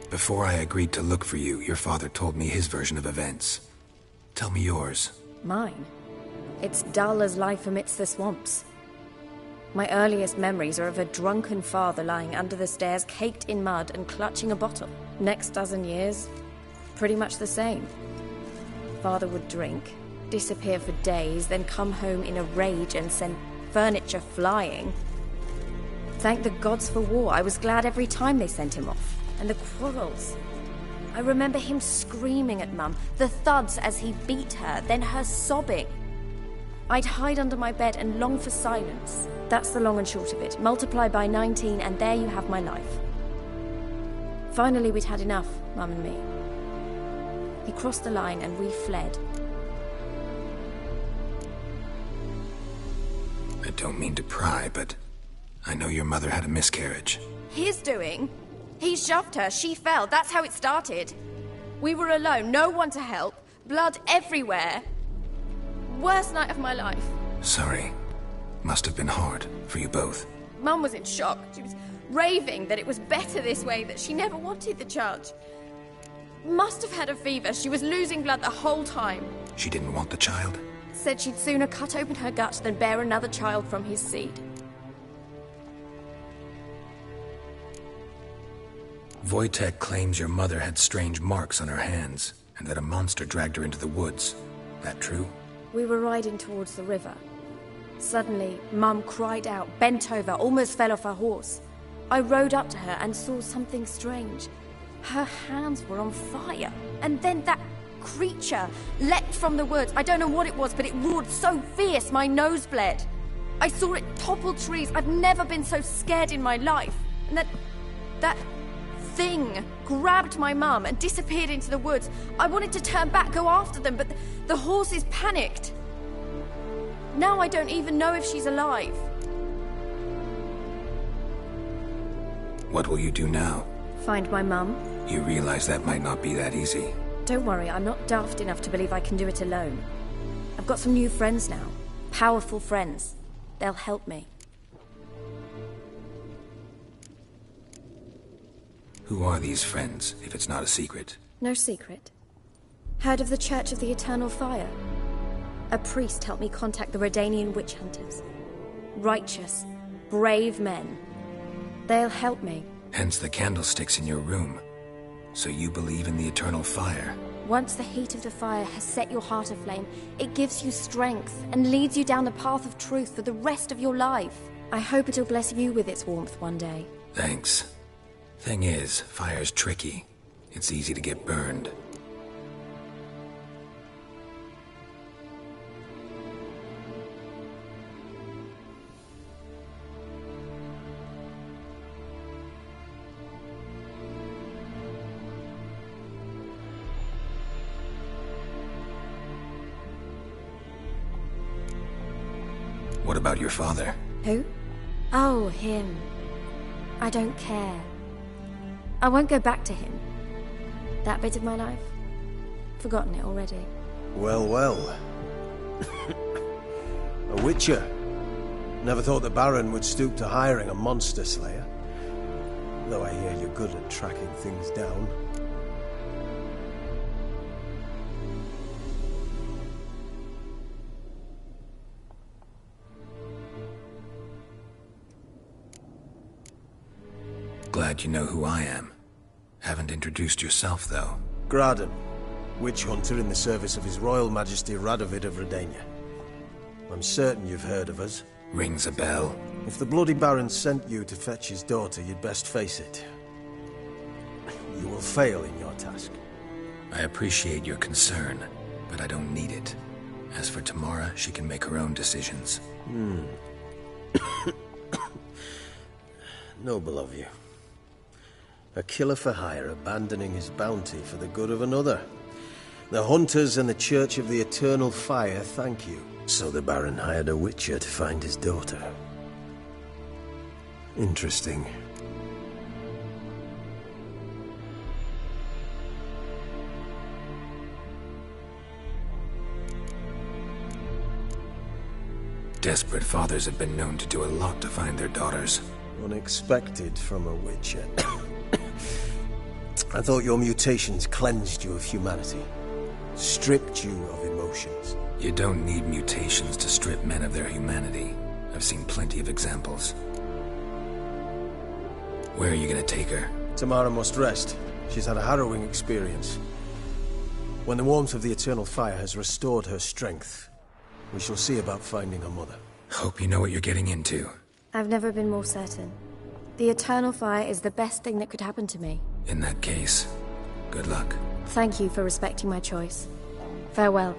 Before I agreed to look for you, your father told me his version of events. Tell me yours. Mine? It's dull as life amidst the swamps. My earliest memories are of a drunken father lying under the stairs, caked in mud and clutching a bottle. Next dozen years, pretty much the same. Father would drink, disappear for days, then come home in a rage and send furniture flying. Thank the gods for war. I was glad every time they sent him off. And the quarrels. I remember him screaming at Mum, the thuds as he beat her, then her sobbing. I'd hide under my bed and long for silence. That's the long and short of it. Multiply by 19 and there you have my life. Finally, we'd had enough, Mum and me. He crossed the line and we fled. I don't mean to pry, but I know your mother had a miscarriage. His doing? He shoved her, she fell, that's how it started. We were alone, no one to help, blood everywhere. Worst night of my life. Sorry. Must have been hard for you both. Mum was in shock. She was raving that it was better this way, that she never wanted the child. Must have had a fever. She was losing blood the whole time. She didn't want the child? Said she'd sooner cut open her gut than bear another child from his seed. Wojtek claims your mother had strange marks on her hands, and that a monster dragged her into the woods. That true? We were riding towards the river. Suddenly, Mum cried out, bent over, almost fell off her horse. I rode up to her and saw something strange. Her hands were on fire. And then that creature leapt from the woods. I don't know what it was, but it roared so fierce my nose bled. I saw it topple trees. I've never been so scared in my life. And that thing grabbed my mum and disappeared into the woods. I wanted to turn back, go after them, but the horses panicked. Now I don't even know if she's alive. What will you do now? Find my mum. You realize that might not be that easy. Don't worry, I'm not daft enough to believe I can do it alone. I've got some new friends now. Powerful friends. They'll help me. Who are these friends, if it's not a secret? No secret. Heard of the Church of the Eternal Fire? A priest helped me contact the Redanian witch hunters. Righteous, brave men. They'll help me. Hence the candlesticks in your room. So you believe in the eternal fire? Once the heat of the fire has set your heart aflame, it gives you strength and leads you down the path of truth for the rest of your life. I hope it'll bless you with its warmth one day. Thanks. Thing is, fire's tricky. It's easy to get burned. What about your father? Who? Oh, him. I don't care. I won't go back to him. That bit of my life? Forgotten it already. Well, well. A witcher. Never thought the Baron would stoop to hiring a monster slayer. Though I hear you're good at tracking things down. Glad you know who I am. Haven't introduced yourself, though. Graden, witch hunter in the service of His Royal Majesty Radovid of Redania. I'm certain you've heard of us. Rings a bell. If the Bloody Baron sent you to fetch his daughter, you'd best face it. You will fail in your task. I appreciate your concern, but I don't need it. As for Tamara, she can make her own decisions. Noble of you. A killer for hire abandoning his bounty for the good of another. The hunters and the Church of the Eternal Fire thank you. So the Baron hired a witcher to find his daughter. Interesting. Desperate fathers have been known to do a lot to find their daughters. Unexpected from a witcher. I thought your mutations cleansed you of humanity. Stripped you of emotions. You don't need mutations to strip men of their humanity. I've seen plenty of examples. Where are you gonna take her? Tamara must rest. She's had a harrowing experience. When the warmth of the Eternal Fire has restored her strength, we shall see about finding her mother. Hope you know what you're getting into. I've never been more certain. The Eternal Fire is the best thing that could happen to me. In that case, Good luck. Thank you for respecting my choice. Farewell.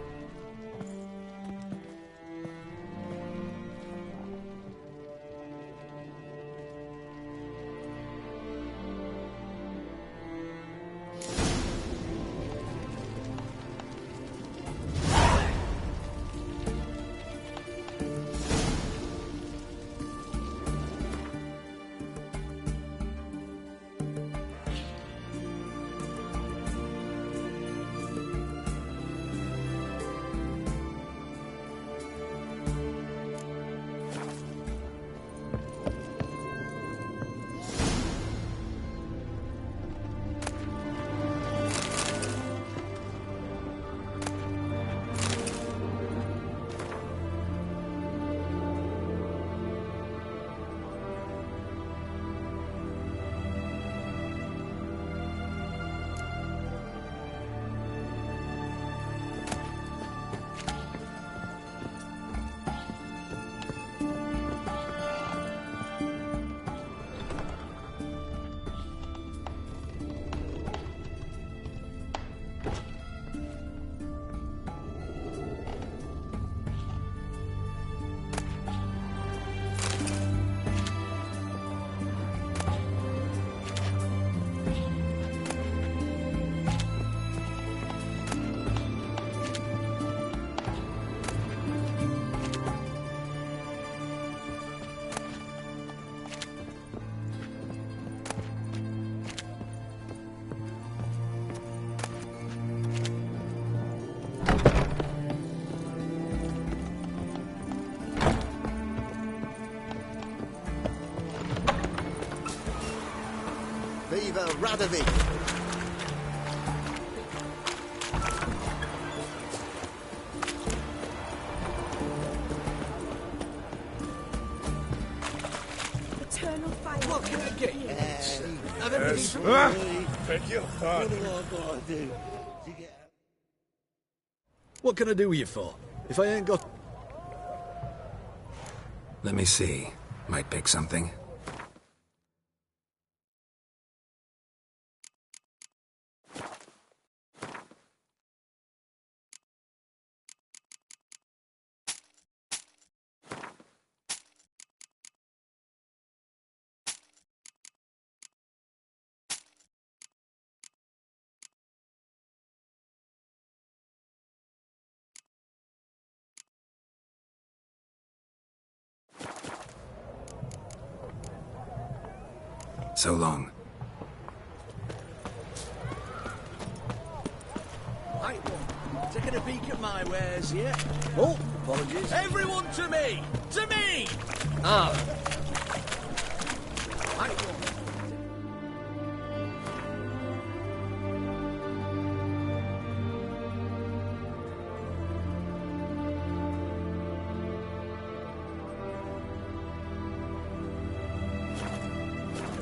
Viva Radovid! Eternal fire. What can I get you? Beg your pardon. What can I do with you for? If I ain't got... Let me see. Might pick something. So long. Right, taking a peek at my wares, yeah? Oh, apologies. Everyone to me! To me! Ah. Right.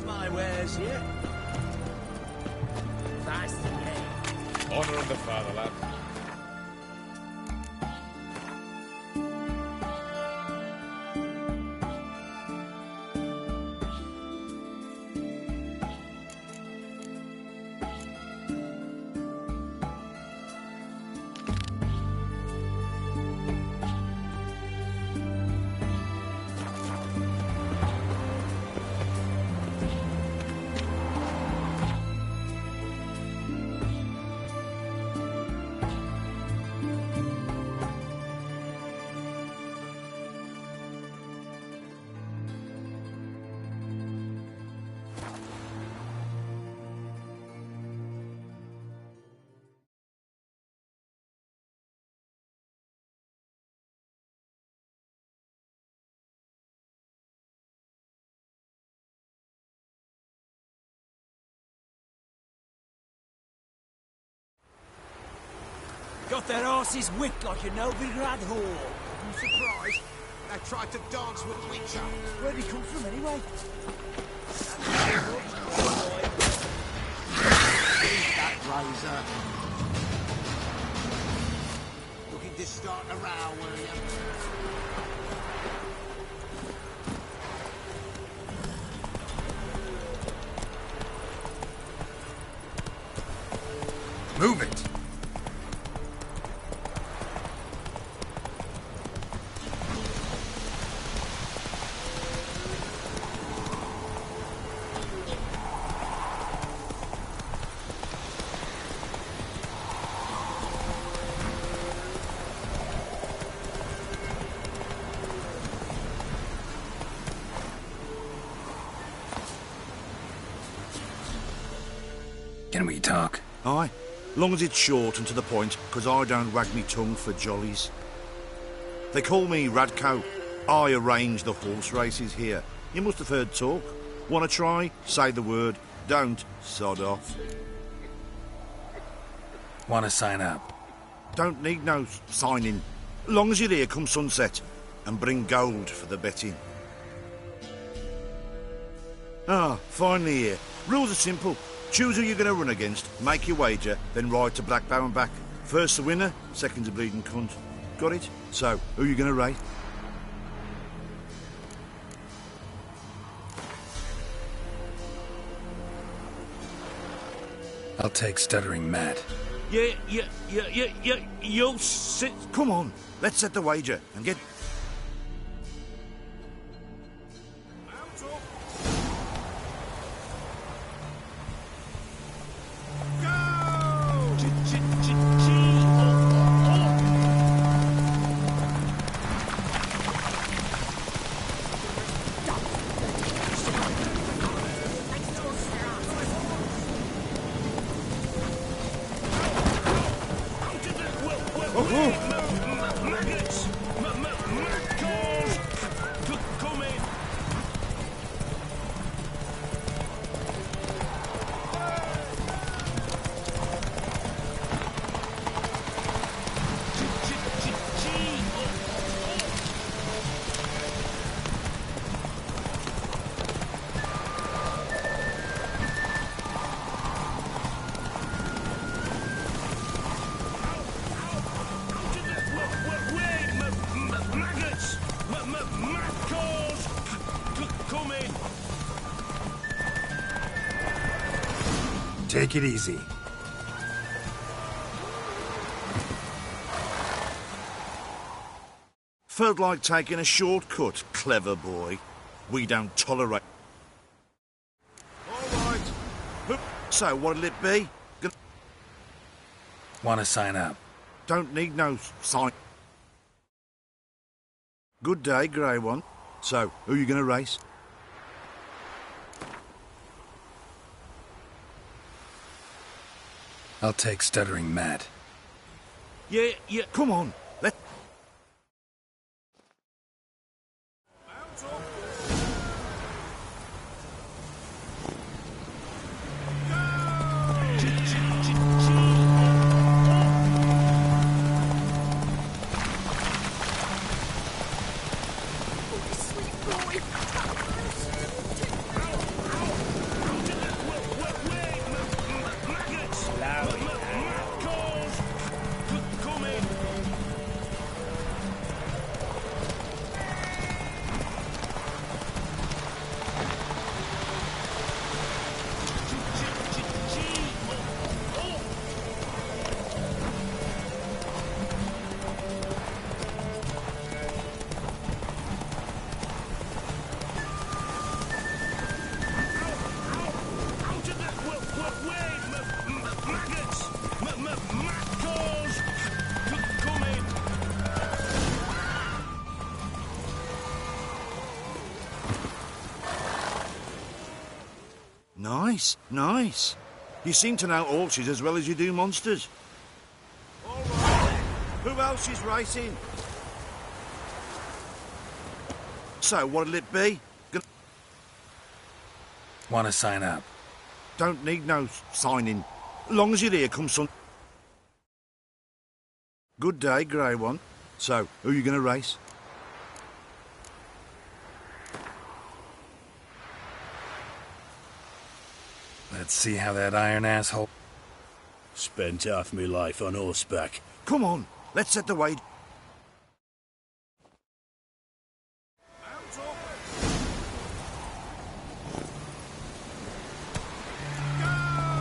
My wares, yeah? Nice to meet. Honor of the fatherland. Got their asses whipped like a Novigrad whore. I'm surprised. They tried to dance with Witcher. Where'd he come from anyway? That razor. Looking to start a row, were you? Can we talk? Aye, long as it's short and to the point, 'cause I don't wag me tongue for jollies. They call me Radko. I arrange the horse races here. You must have heard talk. Want to try? Say the word. Don't, sod off. Want to sign up? Don't need no signing. Long as you're here come sunset. And bring gold for the betting. Ah, finally here. Rules are simple. Choose who you're going to run against, make your wager, then ride to Blackbow and back. First the winner, second's a bleeding cunt. Got it? So, who you going to rate? I'll take Stuttering Matt. You'll sit... Come on, let's set the wager and get... Take it easy. Felt like taking a shortcut, clever boy. We don't tolerate... All right. So, what'll it be? Want to sign up? Don't need no sign. Good day, Grey One. So, who you going to race? I'll take Stuttering Matt. Yeah, come on. Let... Nice. You seem to know horses as well as you do monsters. All right. Who else is racing? So, what'll it be? Want to sign up? Don't need no signing. Long as you're here come sun... Good day, Grey One. So, who you going to race? Let's see how that iron asshole... Spent half my life on horseback. Come on, let's set the way...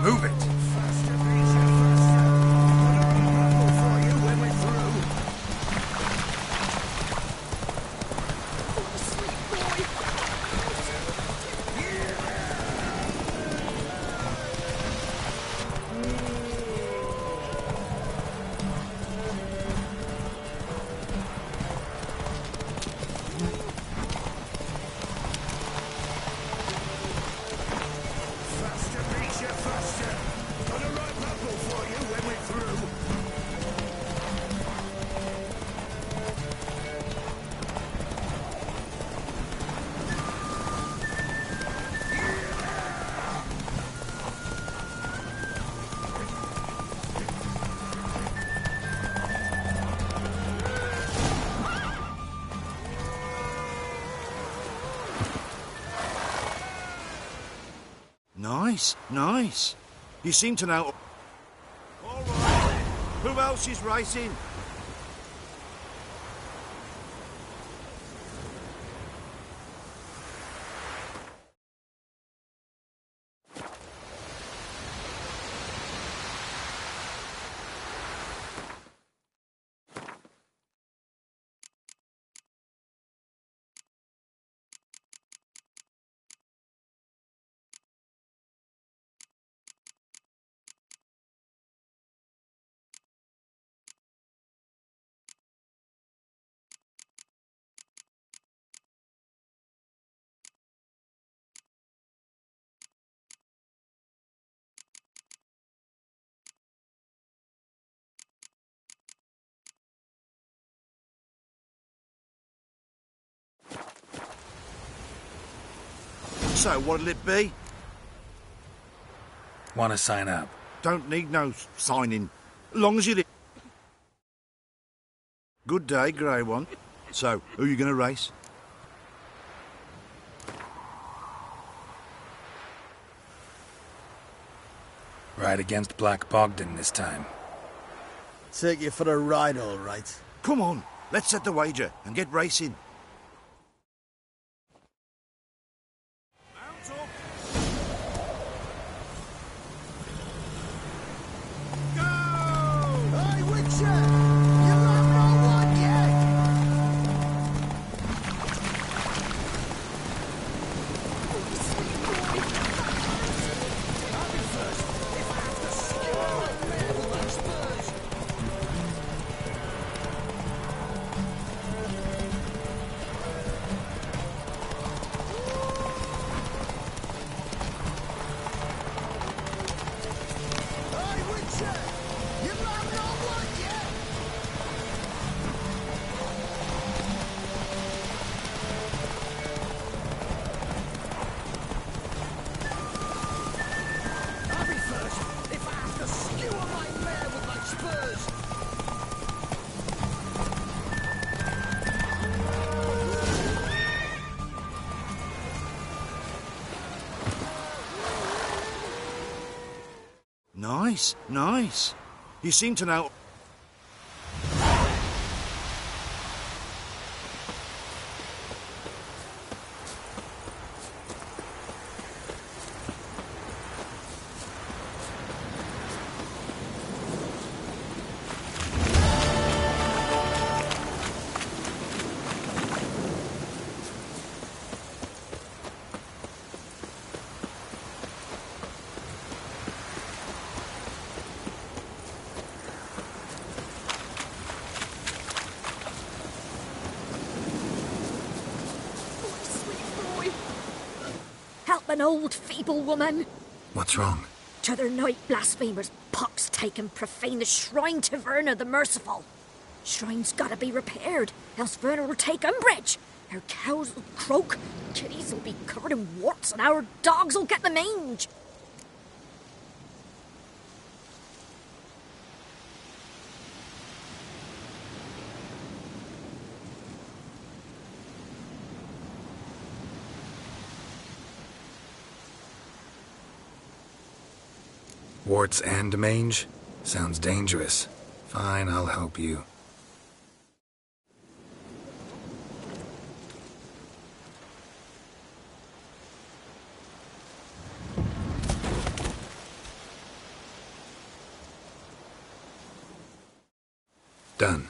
Move it! Nice, nice. You seem to know... All right. Who else is racing? So, what'll it be? Want to sign up? Don't need no signing. Long as you... Good day, Grey One. So, who are you going to race? Ride against Black Bogdan this time. Take you for a ride, all right. Come on, let's set the wager and get racing. Nice, nice. You seem to know... An old feeble woman. What's wrong? T'other night blasphemers pox taken profane the shrine to Verna the Merciful. Shrine's gotta be repaired, else Verna will take umbrage. Our cows will croak, kitties will be covered in warts, and our dogs will get the mange. Warts and mange? Sounds dangerous. Fine, I'll help you. Done.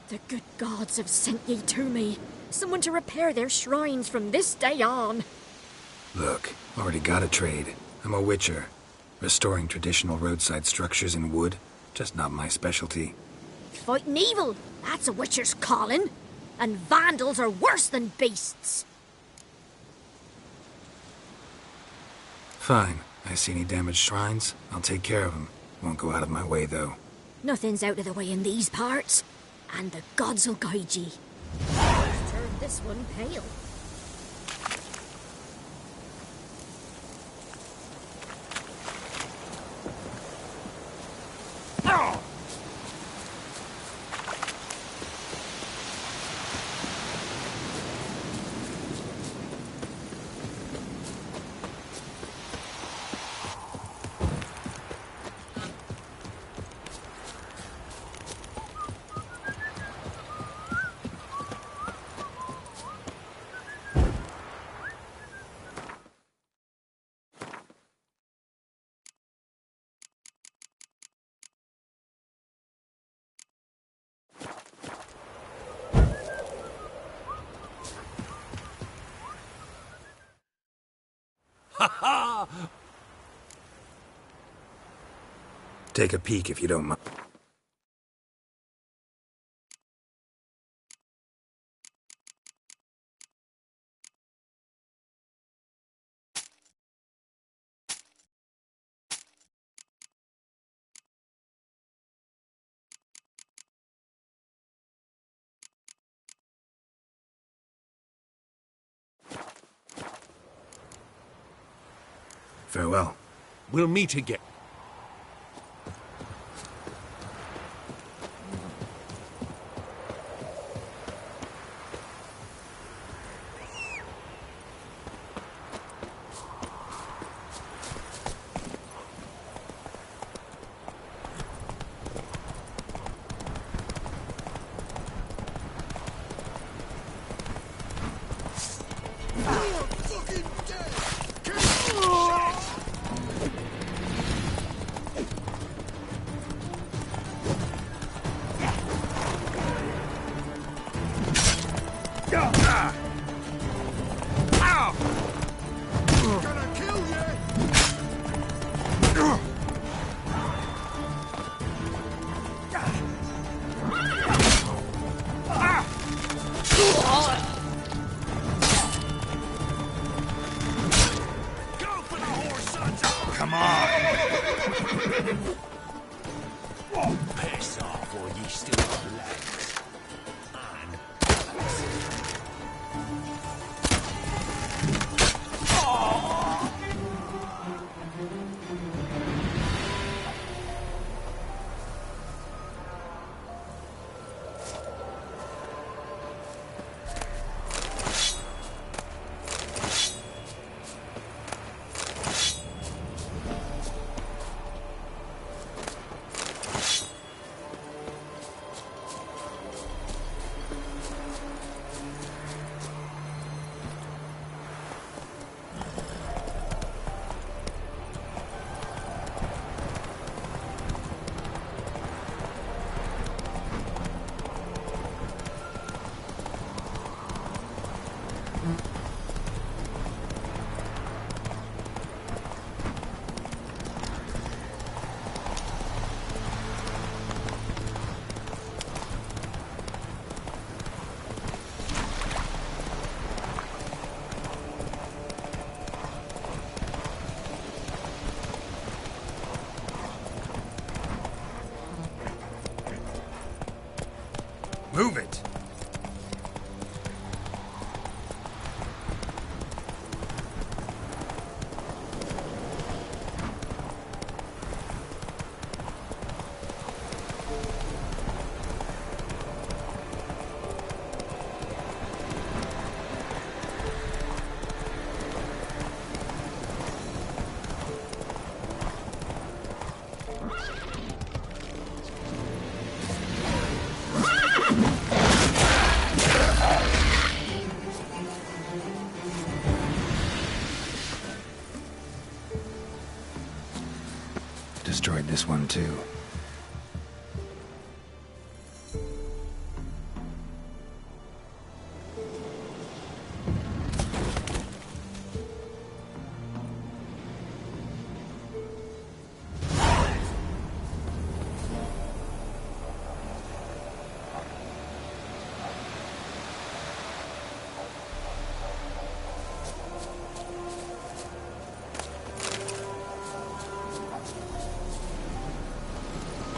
The good gods have sent ye to me. Someone to repair their shrines from this day on. Look, already got a trade. I'm a witcher. Restoring traditional roadside structures in wood, just not my specialty. Fighting evil, that's a witcher's calling. And vandals are worse than beasts. Fine. I see any damaged shrines, I'll take care of them. Won't go out of my way, though. Nothing's out of the way in these parts. And the gods will guide ye. Turn this one pale. Take a peek if you don't mind. Farewell. We'll meet again. Come on! Piss off, or ye still got legs. And... Move it! Destroyed this one too.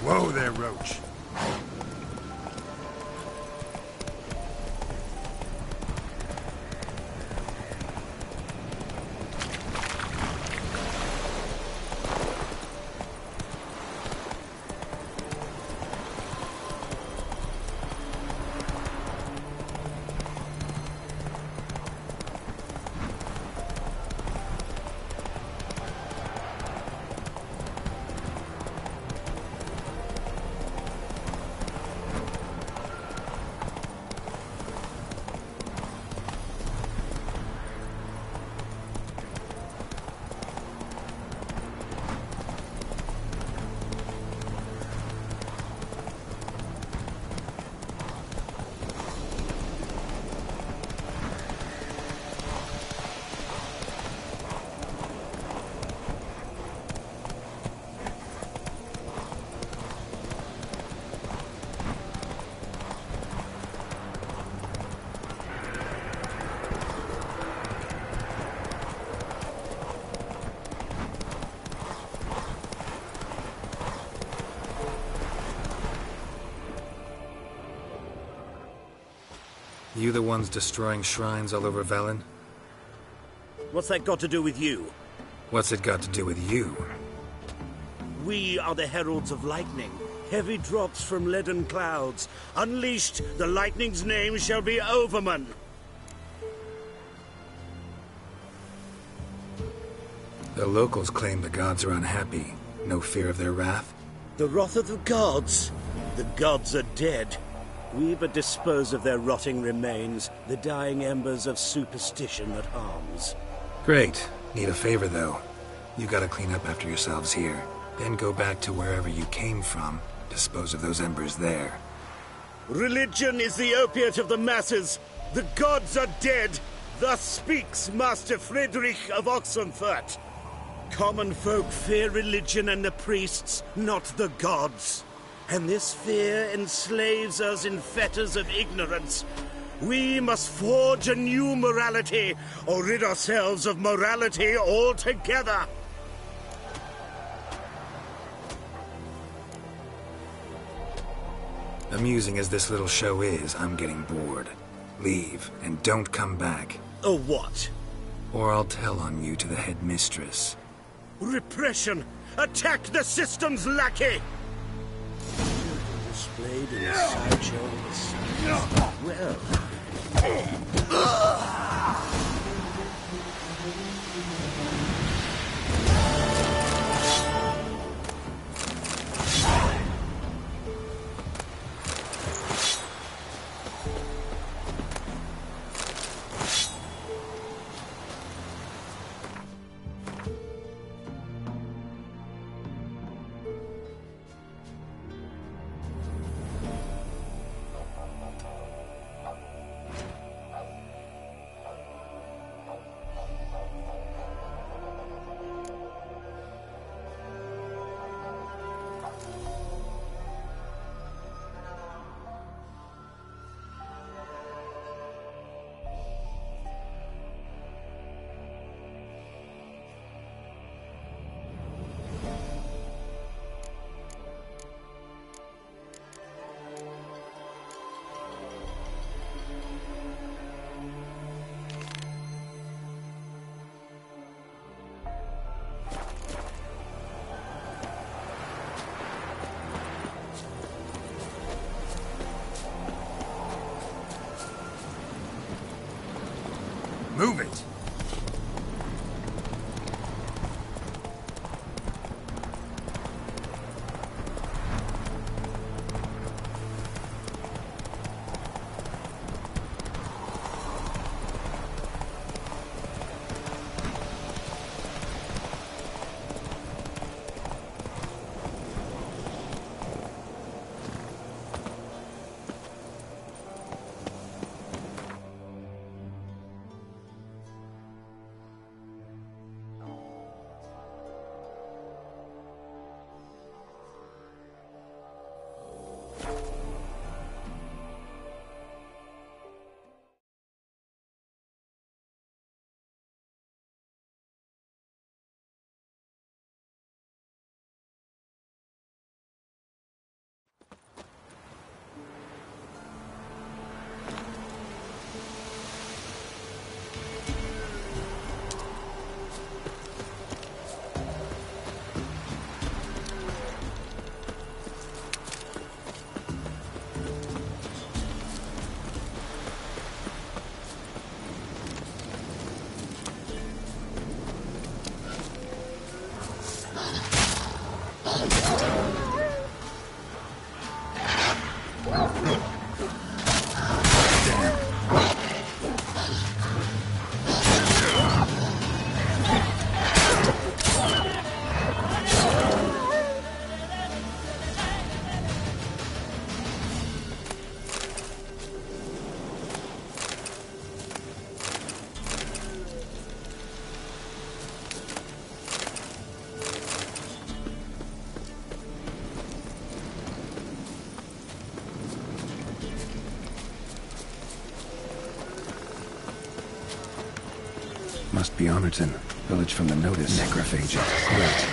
Whoa there, Roach. You the ones destroying shrines all over Velen? What's that got to do with you? What's it got to do with you? We are the heralds of lightning. Heavy drops from leaden clouds. Unleashed, the lightning's name shall be Overman. The locals claim the gods are unhappy. No fear of their wrath? The wrath of the gods? The gods are dead. We but dispose of their rotting remains, the dying embers of superstition that harms. Great. Need a favor, though. You gotta clean up after yourselves here. Then go back to wherever you came from. Dispose of those embers there. Religion is the opiate of the masses. The gods are dead. Thus speaks Master Friedrich of Oxenfurt. Common folk fear religion and the priests, not the gods. And this fear enslaves us in fetters of ignorance. We must forge a new morality, or rid ourselves of morality altogether. Amusing as this little show is, I'm getting bored. Leave, and don't come back. Oh, what? Or I'll tell on you to the headmistress. Repression! Attack the system's lackey! Displayed in a sideshow. Well. Move it! Must be Honorton, village from the notice. Necrophage. Great.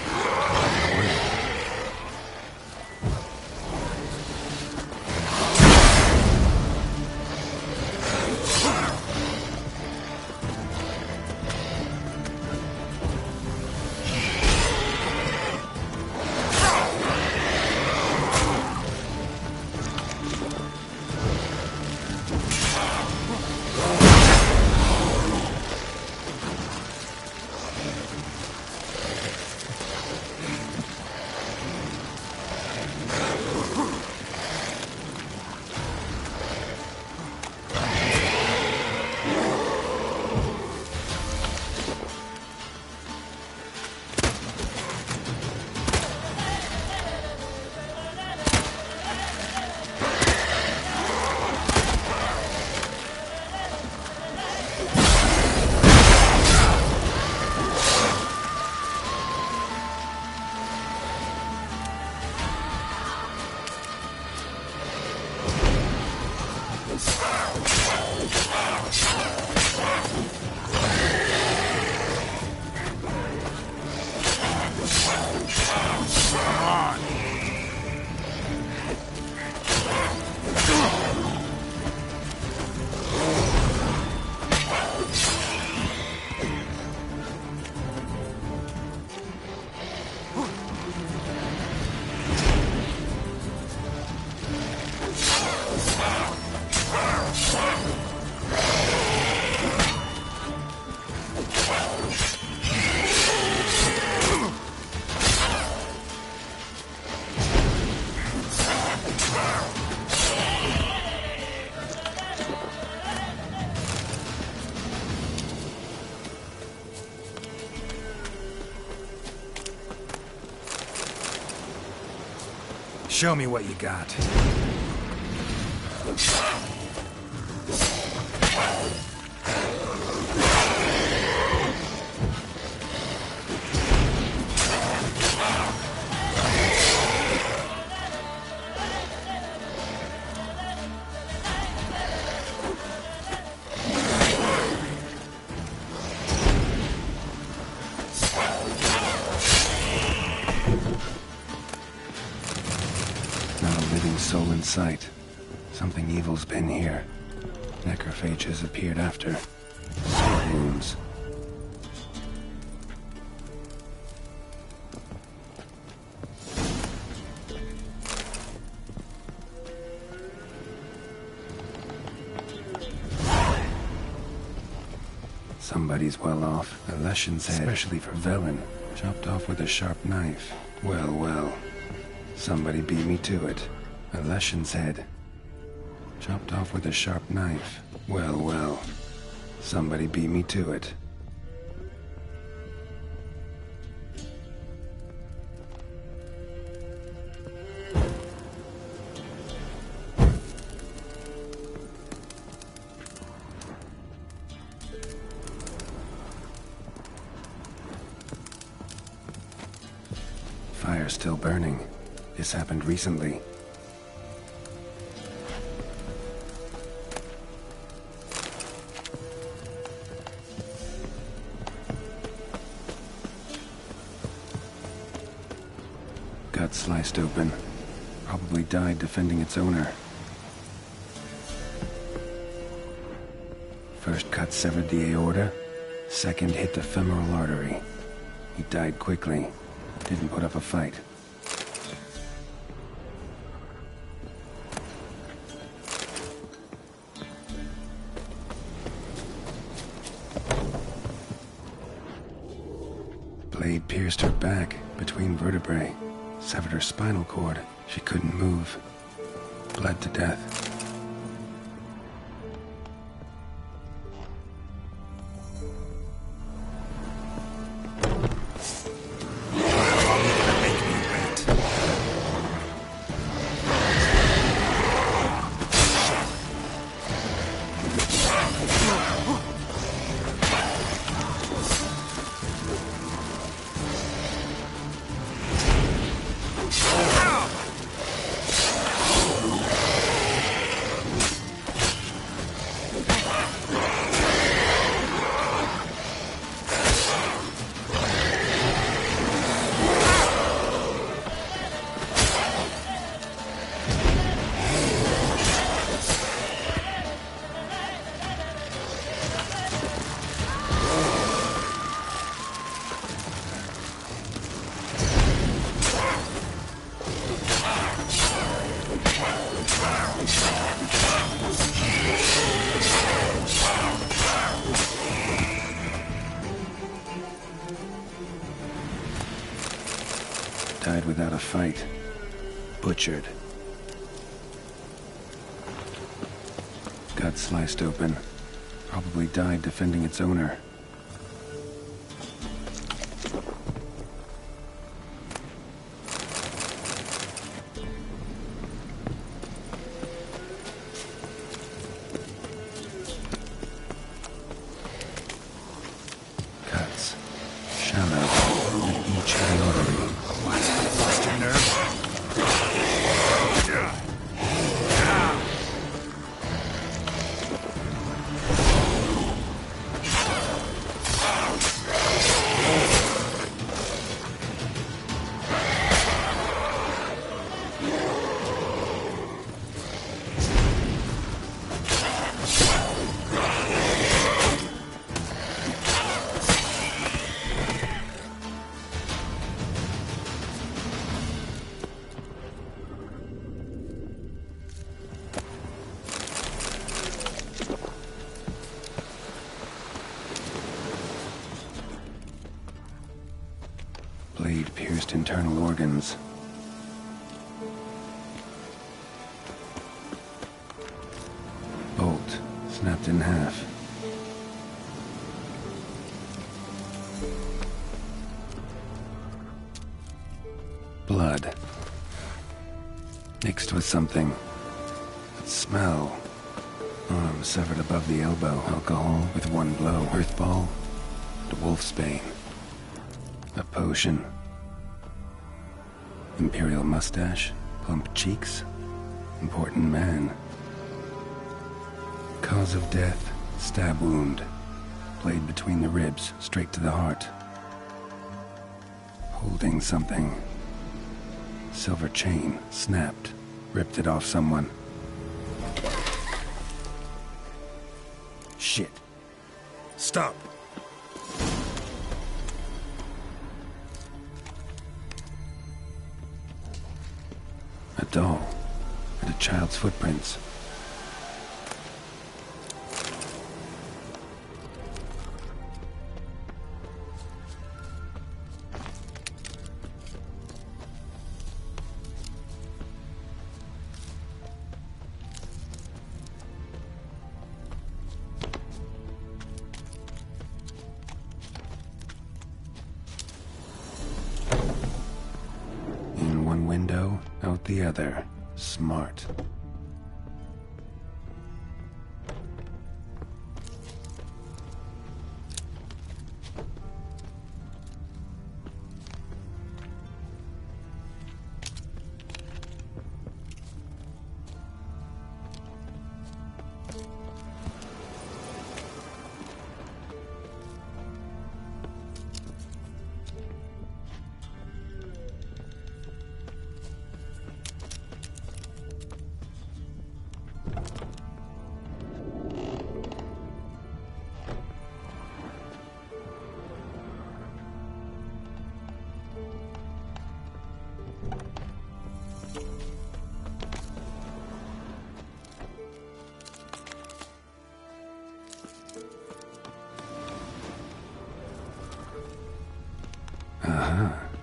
Show me what you got. Soul in sight. Something evil's been here. Necrophages appeared after. Wounds. Somebody's well off. A Leshen's head, especially for Velen, chopped off with a sharp knife. Well, well. Somebody beat me to it. A Leshen's head, chopped off with a sharp knife. Well, well. Somebody beat me to it. Fire's still burning. This happened recently. Gut sliced open. Probably died defending its owner. First cut severed the aorta. Second hit the femoral artery. He died quickly. Didn't put up a fight. Blade pierced her back between vertebrae. Severed her spinal cord. She couldn't move. Bled to death. Died without a fight. Butchered. Gut sliced open. Probably died defending its owner. Cuts. Shallow. At each head artery. What? Lost your nerve? pierced internal organs. Bolt snapped in half. Blood. Mixed with something. That smell. Arm severed above the elbow. Alcohol with one blow. Earthball. The wolfsbane. A potion. Imperial mustache. Plump cheeks. Important man. Cause of death. Stab wound. Blade between the ribs. Straight to the heart. Holding something. Silver chain. Snapped. Ripped it off someone. Shit. Stop. A doll. And a child's footprints. In one window, out the other. Smart.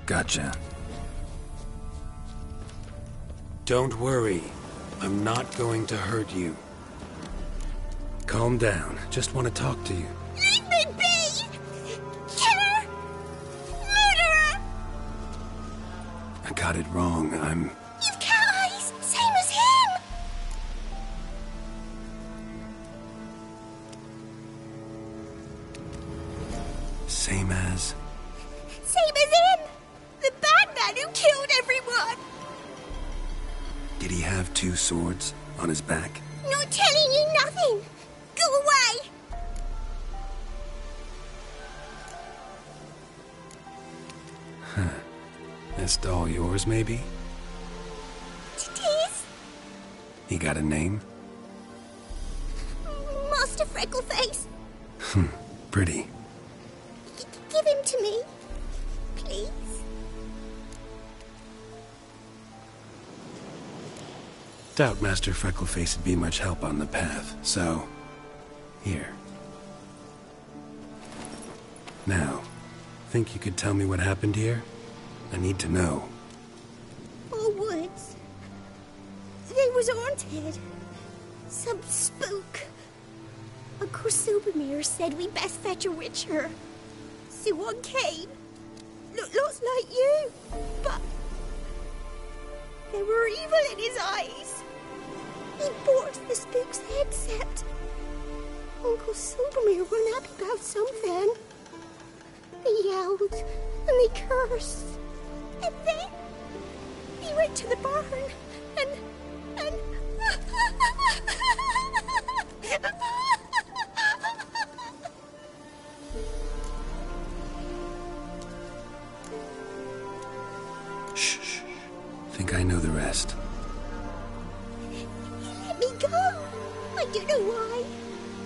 Gotcha. Don't worry. I'm not going to hurt you. Calm down. Just want to talk to you. Leave me be! Killer! Murderer! I got it wrong. You've cat eyes! Same as him! Same as... Same as him! The bad man who killed everyone! Did he have two swords on his back? Not telling you nothing! Go away! Huh. This doll yours, maybe? It is? He got a name? Master Freckleface. Pretty. Give him to me. Please. Doubt Master Freckleface would be much help on the path, so... Here. Now, think you could tell me what happened here? I need to know. Our woods. They was haunted. Some spook. Uncle Silvermere said we best fetch a witcher. So one came. Looks like you, but... there were evil in his eyes. He bought the spook's headset. Uncle Silvermere wasn't happy about something. They yelled and they cursed. And then he went to the barn and Shh. Think I know the rest. let me go. I don't know why.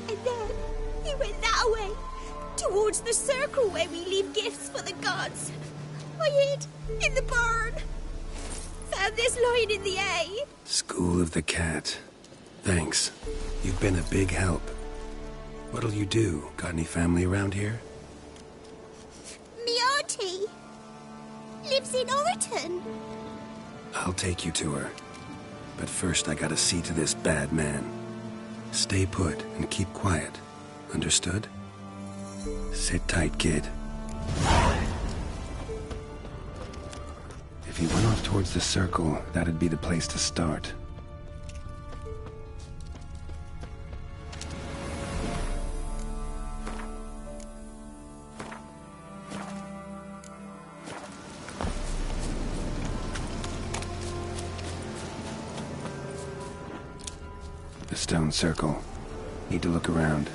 And then he went that way, towards the circle where we leave gifts for the gods. I hid in the barn. Found this lying in the hay. School of the Cat. Thanks. You've been a big help. What'll you do? Got any family around here? Me auntie. lives in Orton. I'll take you to her. But first I gotta see to this bad man. Stay put and keep quiet. Understood? Sit tight, kid. If he went off towards the circle, that'd be the place to start. The stone circle. Need to look around.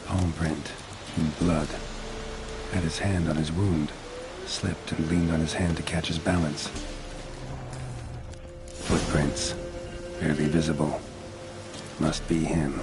Palm print and blood. Had his hand on his wound. Slipped and leaned on his hand to catch his balance. Footprints. Barely visible. Must be him.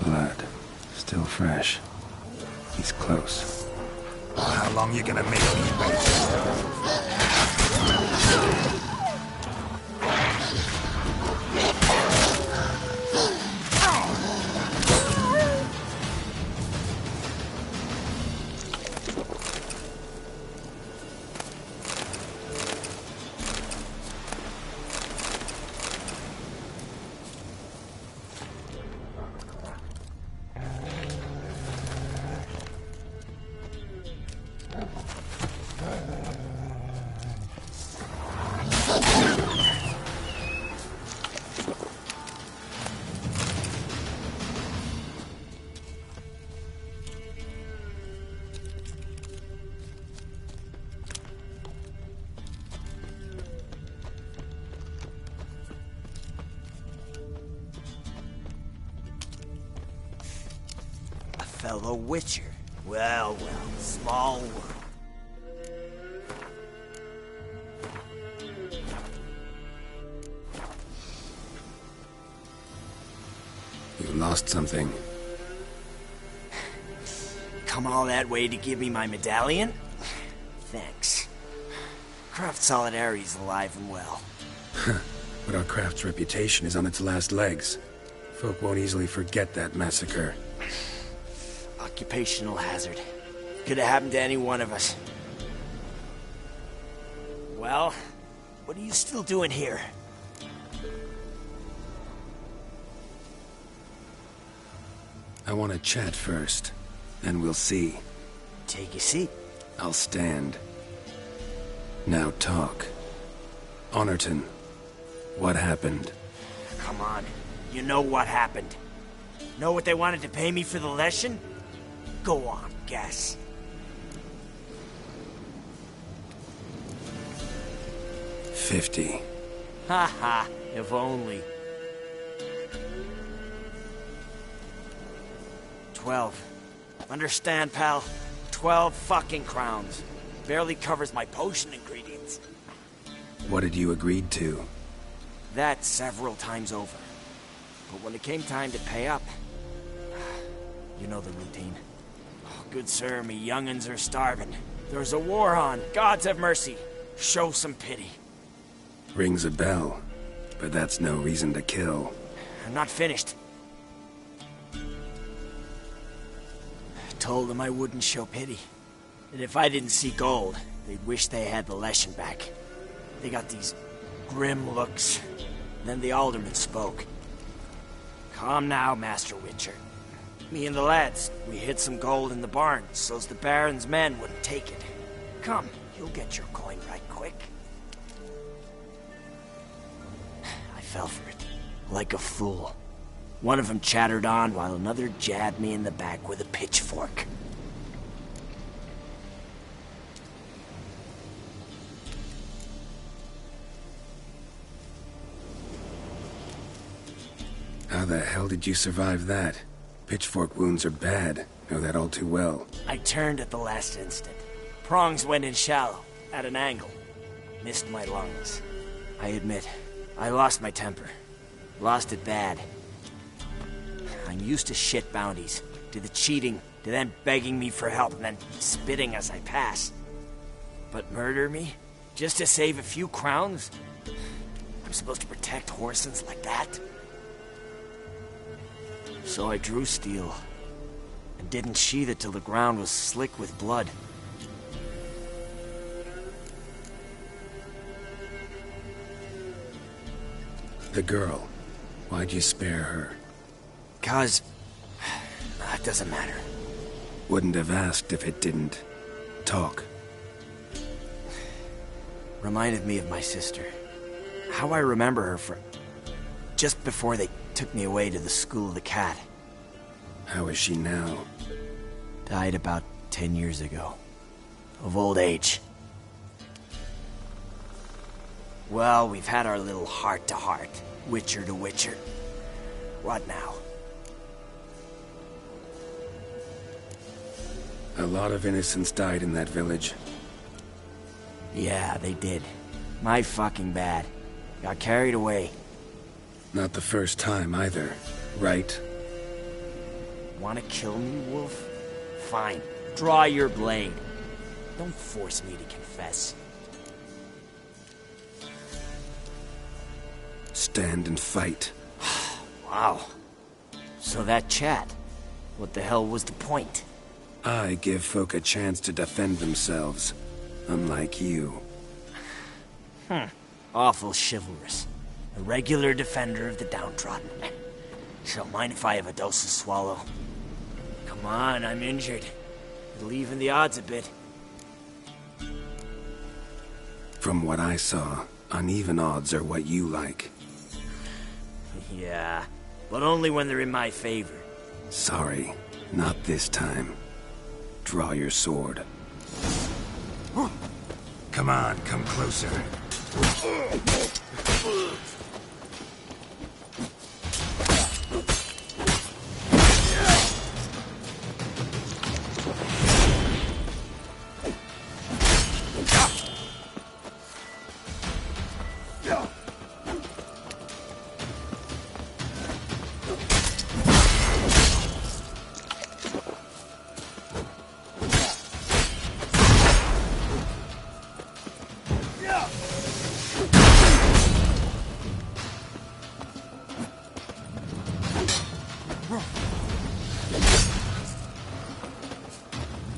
Blood. Still fresh. He's close. How long you gonna make me wait? Fellow Witcher. Well, small world. You lost something. Come all that way to give me my medallion? Thanks. Craft Solidarity's alive and well. But our craft's reputation is on its last legs. Folk won't easily forget that massacre. Occupational hazard. Could have happened to any one of us. Well, what are you still doing here? I want to chat first, then we'll see. Take a seat. I'll stand. Now talk. Honorton, what happened? Come on. You know what happened. Know what they wanted to pay me for the lesson? Go on, guess. $50. Ha ha, if only. 12. Understand, pal? 12 fucking crowns. Barely covers my potion ingredients. What had you agreed to? That several times over. But when it came time to pay up, you know the routine. Oh, good sir, me young'uns are starving. There's a war on. Gods have mercy. Show some pity. Rings a bell, but that's no reason to kill. I'm not finished. Told them I wouldn't show pity. And if I didn't see gold, they'd wish they had the lesson back. They got these grim looks. Then the alderman spoke. Calm now, Master Witcher. Me and the lads, we hid some gold in the barn, so's the Baron's men wouldn't take it. Come, you'll get your coin right quick. I fell for it, like a fool. One of them chattered on while another jabbed me in the back with a pitchfork. How the hell did you survive that? Pitchfork wounds are bad. Know that all too well. I turned at the last instant. Prongs went in shallow, at an angle. Missed my lungs. I admit, I lost my temper. Lost it bad. I'm used to shit bounties, to the cheating, to them begging me for help and then spitting as I pass. But murder me? Just to save a few crowns? I'm supposed to protect Horsens like that? So I drew steel, and didn't sheathe it till the ground was slick with blood. The girl. Why'd you spare her? 'Cause... it doesn't matter. Wouldn't have asked if it didn't. Talk. Reminded me of my sister. How I remember her from... just before they took me away to the School of the Cat. How is she now? Died about 10 years ago. Of old age. Well, we've had our little heart-to-heart. Witcher to Witcher. What now? A lot of innocents died in that village. Yeah, they did. My fucking bad. Got carried away. Not the first time either, right? Wanna kill me, Wolf? Fine. Draw your blade. Don't force me to confess. Stand and fight. Wow. So that chat. What the hell was the point? I give folk a chance to defend themselves. Unlike you. Awful chivalrous. A regular defender of the downtrodden. Don't mind if I have a dose to swallow. Come on, I'm injured. It'll even the odds a bit. From what I saw, uneven odds are what you like. Yeah, but only when they're in my favor. Sorry, not this time. Draw your sword. Come on, come closer.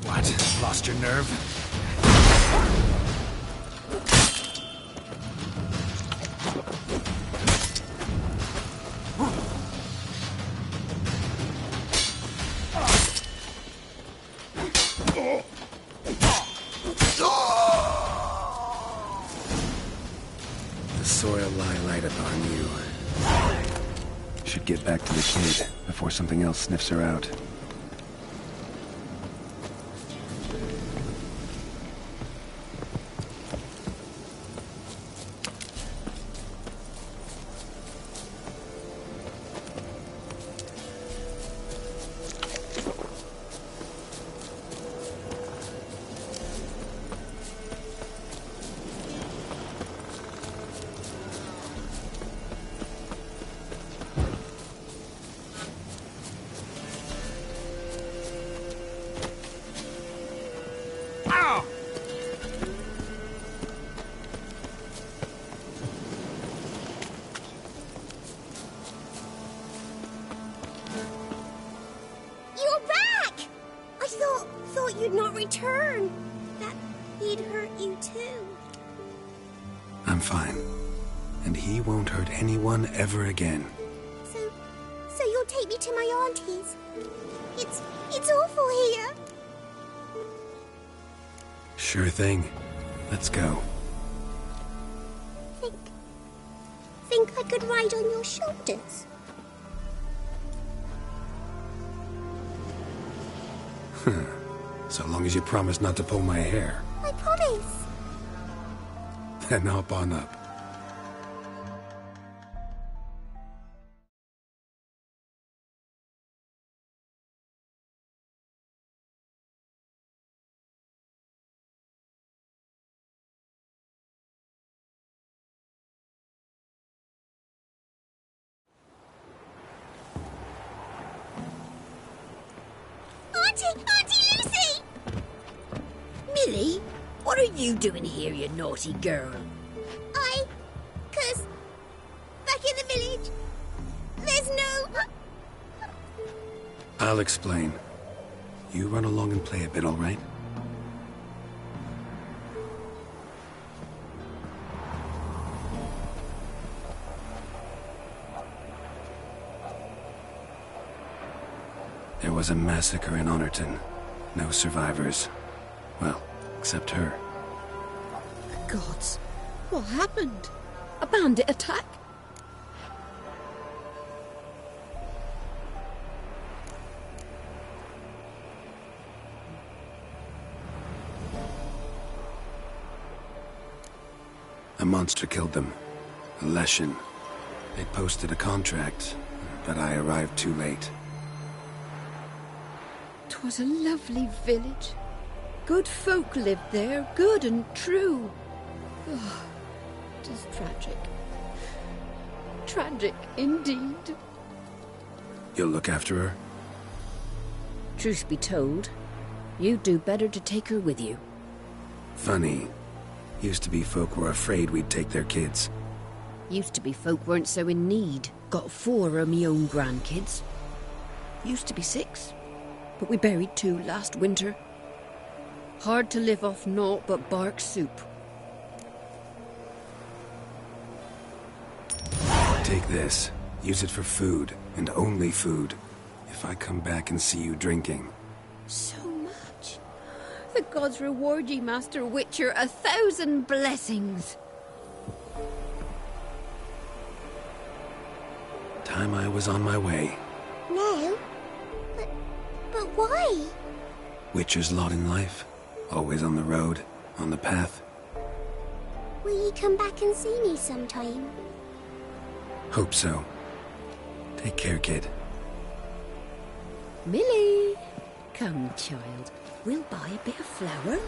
What? Lost your nerve? The soil lie light upon you. Should get back to the kid before something else sniffs her out. You're back! I thought you'd not return. That he'd hurt you too. I'm fine. And he won't hurt anyone ever again. So you'll take me to my auntie's. It's awful here. Sure thing. Let's go. Think I could ride on your shoulders? So long as you promise not to pull my hair. I promise. Then hop on up. Auntie Lucy! Millie, what are you doing here, you naughty girl? 'Cause back in the village, there's no... I'll explain. You run along and play a bit, all right? There was a massacre in Honorton. No survivors. Well, except her. The gods. What happened? A bandit attack? A monster killed them. A Leshen. They posted a contract, but I arrived too late. 'Twas a lovely village. Good folk lived there, good and true. Oh, it is tragic. Tragic indeed. You'll look after her? Truth be told, you'd do better to take her with you. Funny. Used to be folk were afraid we'd take their kids. Used to be folk weren't so in need. Got 4 of me own grandkids. Used to be 6, but we buried 2 last winter. Hard to live off naught but bark soup. Take this. Use it for food, and only food. If I come back and see you drinking. So much. The gods reward ye, Master Witcher, 1,000 blessings. Time I was on my way. No. But why? Witcher's lot in life. Always on the road, on the path. Will you come back and see me sometime? Hope so. Take care, kid. Millie! Come, child. We'll buy a bit of flour.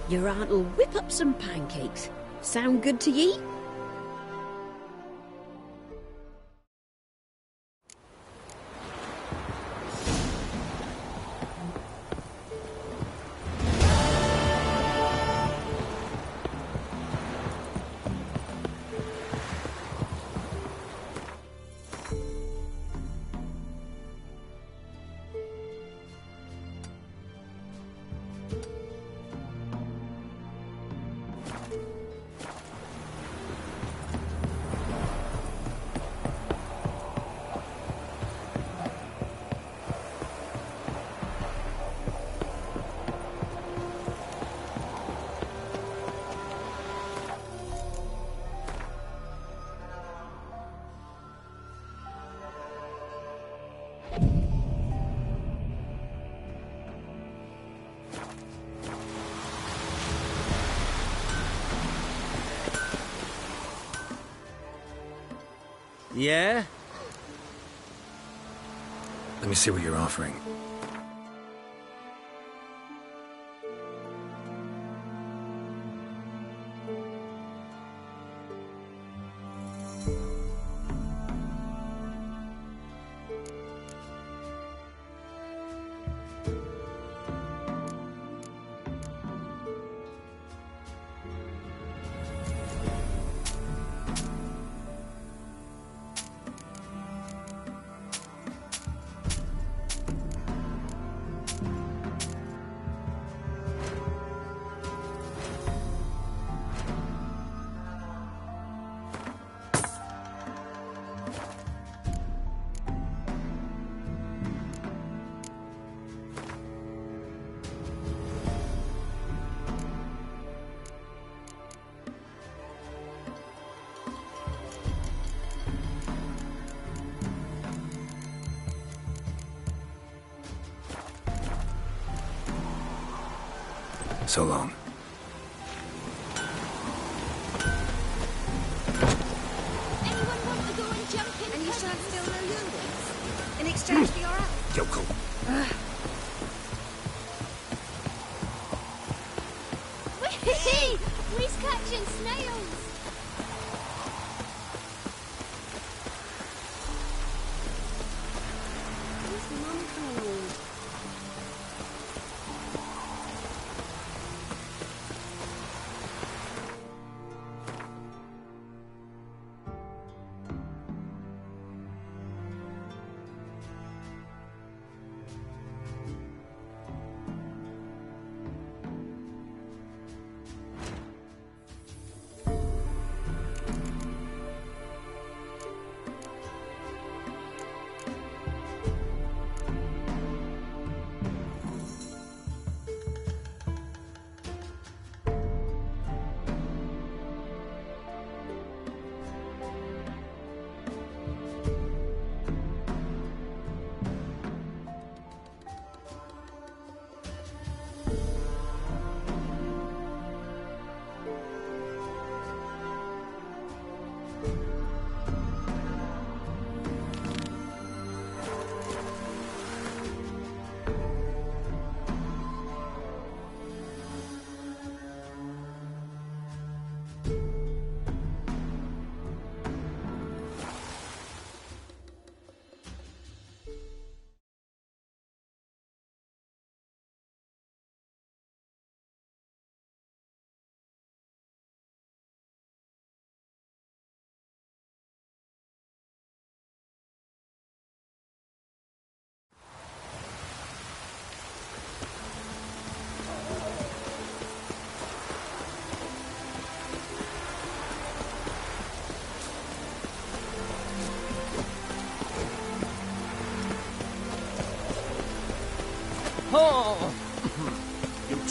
Your aunt'll whip up some pancakes. Sound good to ye? Yeah? Let me see what you're offering. So long. Anyone want to go and jump in? And you shan't steal no younglings in exchange for your help. Yoko. Whee! We's catching snails. Where's Mum called?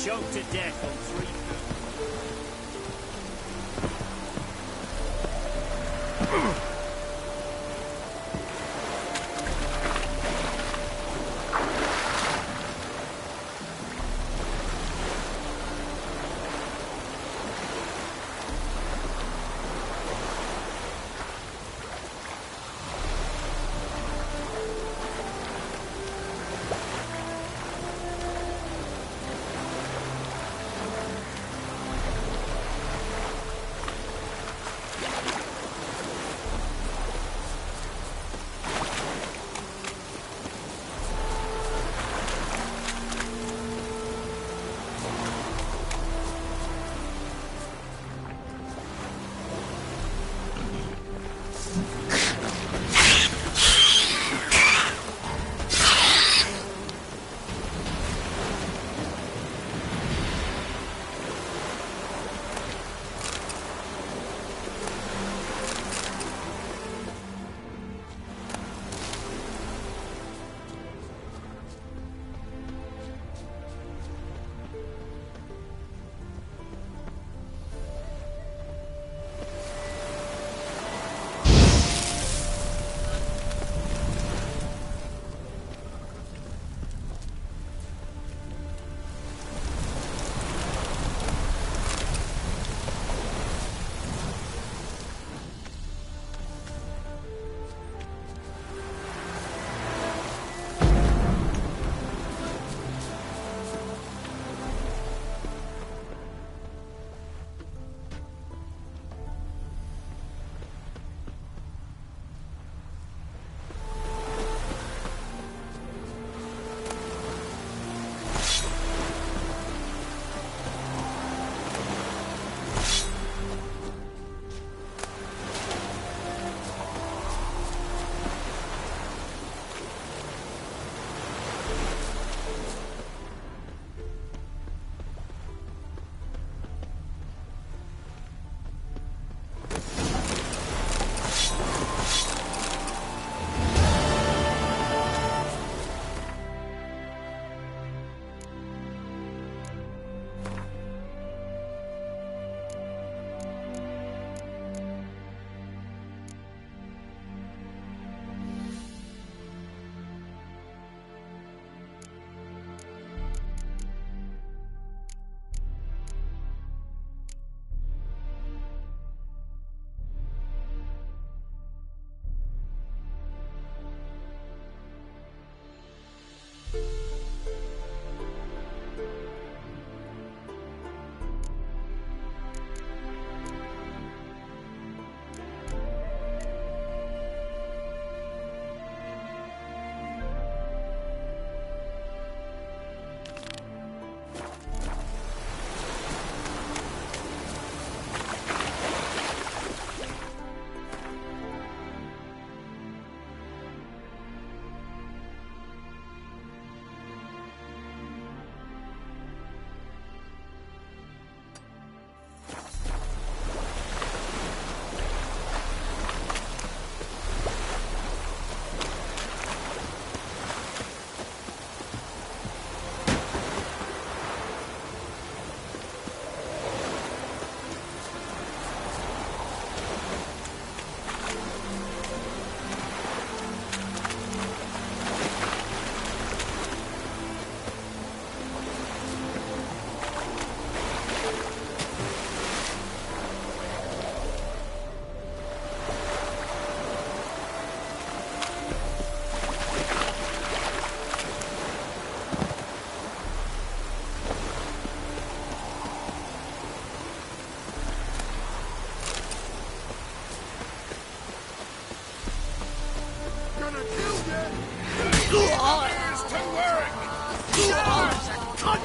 choked to death on 3 food.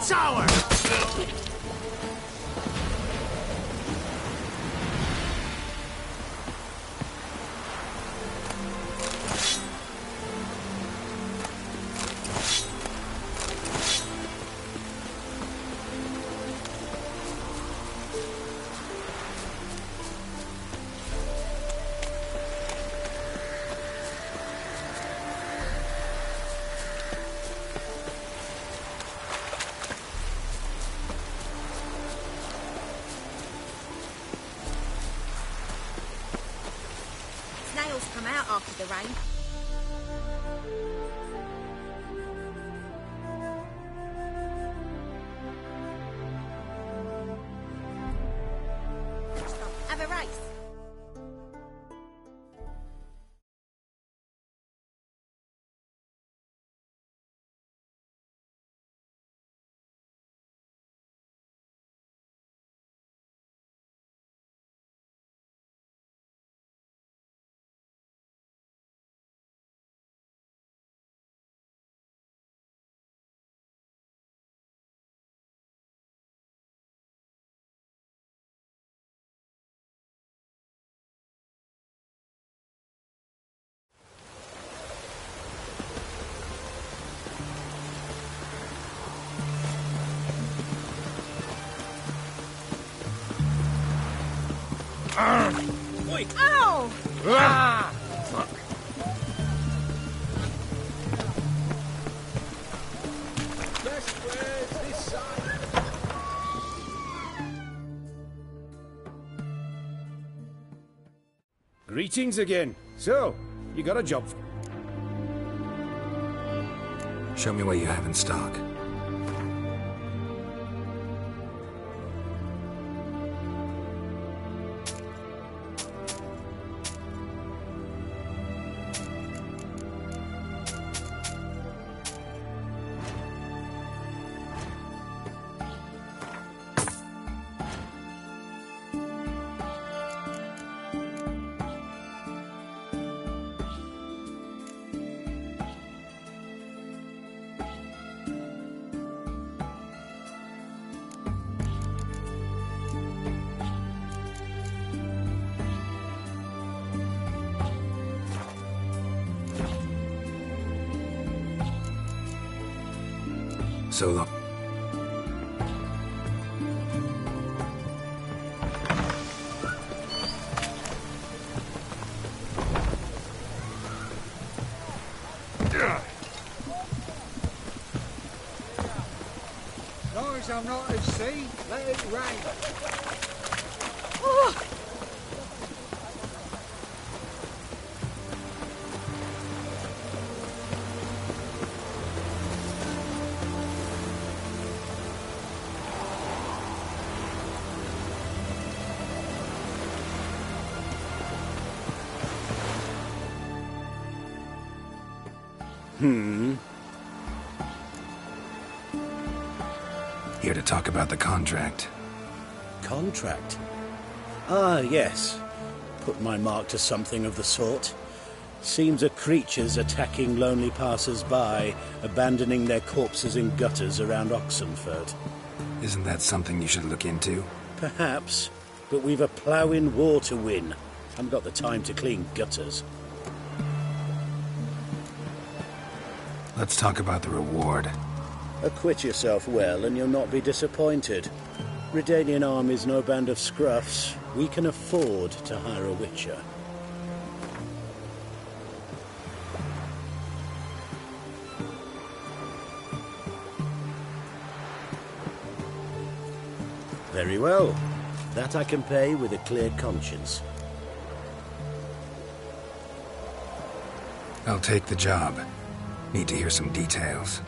Tower! come out after the rain. Have a race. Oi! Ow! Ah! Fuck. Best squares this side. Greetings again. So, you got a job? Show me what you have in stock. So long. Long as I'm not at sea, let it rain. Oh! Here to talk about the contract. Contract? Ah, yes. Put my mark to something of the sort. Seems a creature's attacking lonely passers-by, abandoning their corpses in gutters around Oxenfurt. Isn't that something you should look into? Perhaps, but we've a ploughing war to win. Haven't got the time to clean gutters. Let's talk about the reward. Acquit yourself well and you'll not be disappointed. Redanian Army's no band of scruffs. We can afford to hire a witcher. Very well. That I can pay with a clear conscience. I'll take the job. Need to hear some details.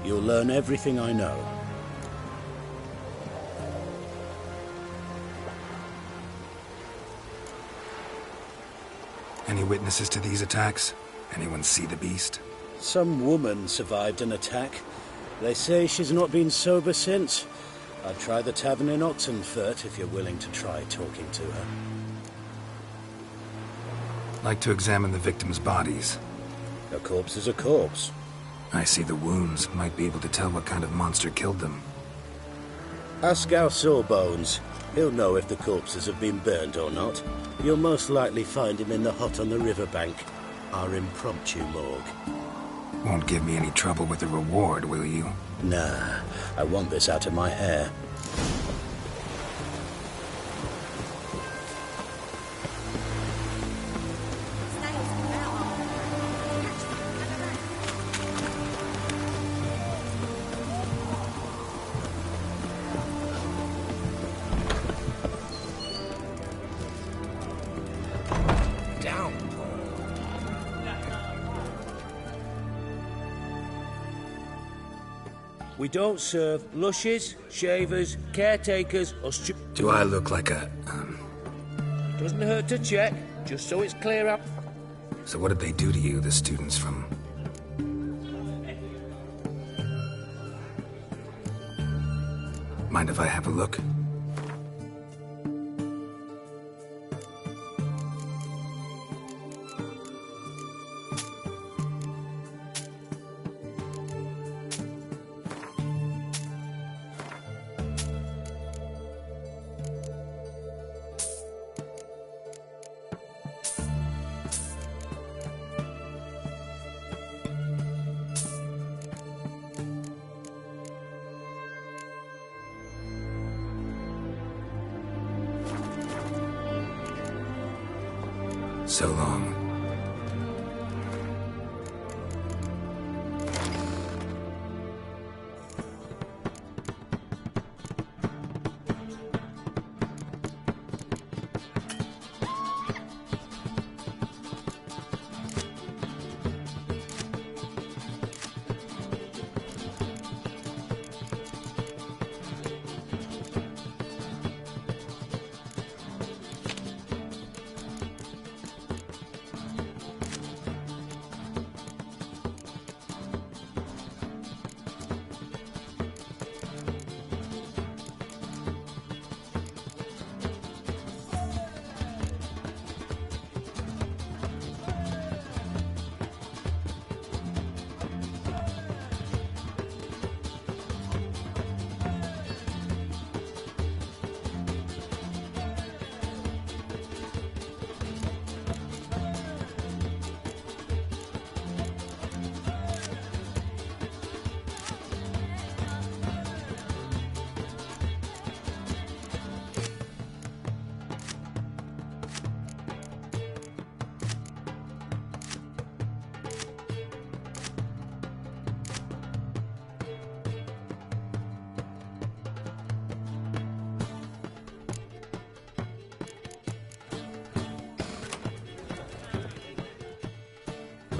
You'll learn everything I know. Any witnesses to these attacks? Anyone see the beast? Some woman survived an attack. They say she's not been sober since. I'd try the tavern in Oxenfurt if you're willing to try talking to her. Like to examine the victims' bodies. A corpse is a corpse. I see the wounds. Might be able to tell what kind of monster killed them. Ask our Sawbones. He'll know if the corpses have been burned or not. You'll most likely find him in the hut on the riverbank. Our impromptu morgue. Won't give me any trouble with the reward, will you? Nah, I want this out of my hair. We don't serve lushes, shavers, caretakers, or Do I look like a... Doesn't hurt to check, just so it's clear up. So what did they do to you, the students from... Mind if I have a look? So long.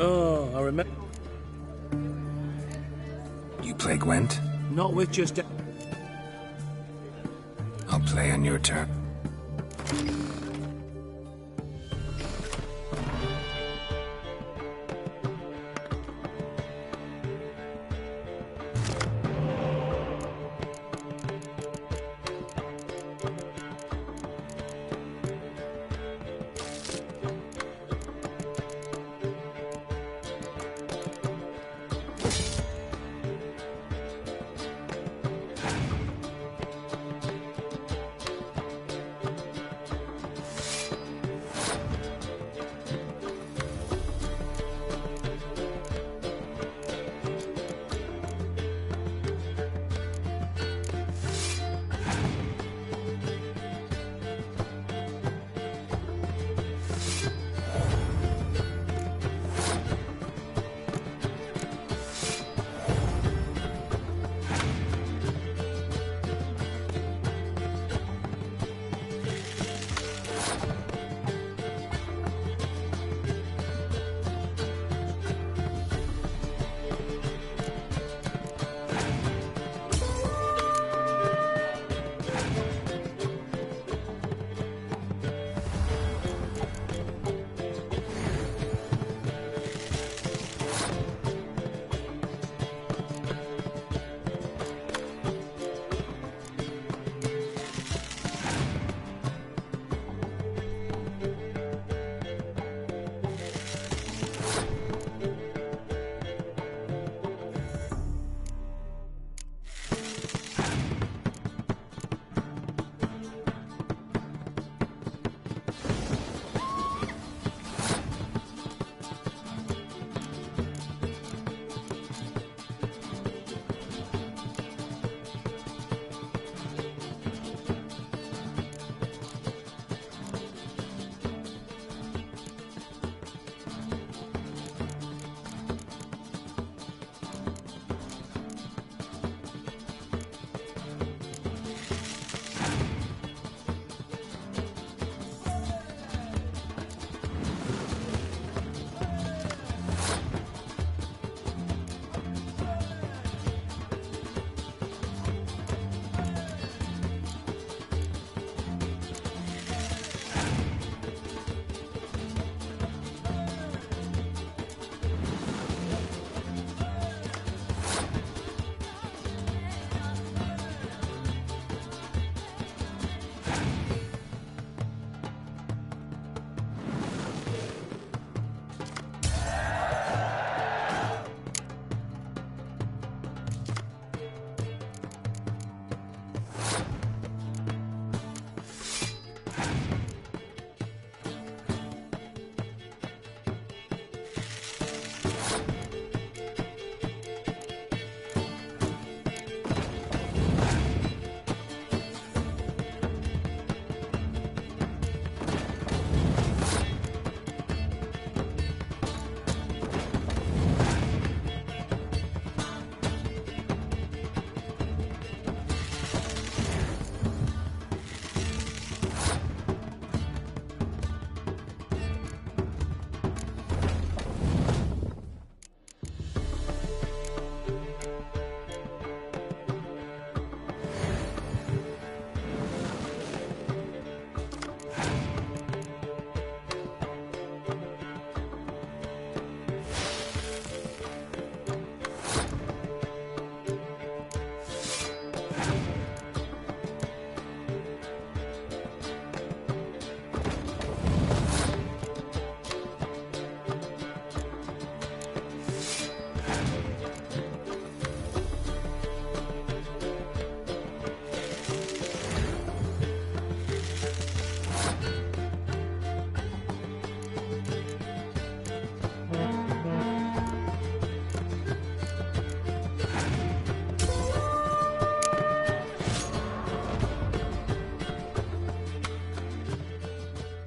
Oh, I remember. You play Gwent? Not with just... I'll play on your turn.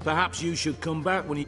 Perhaps you should come back when you...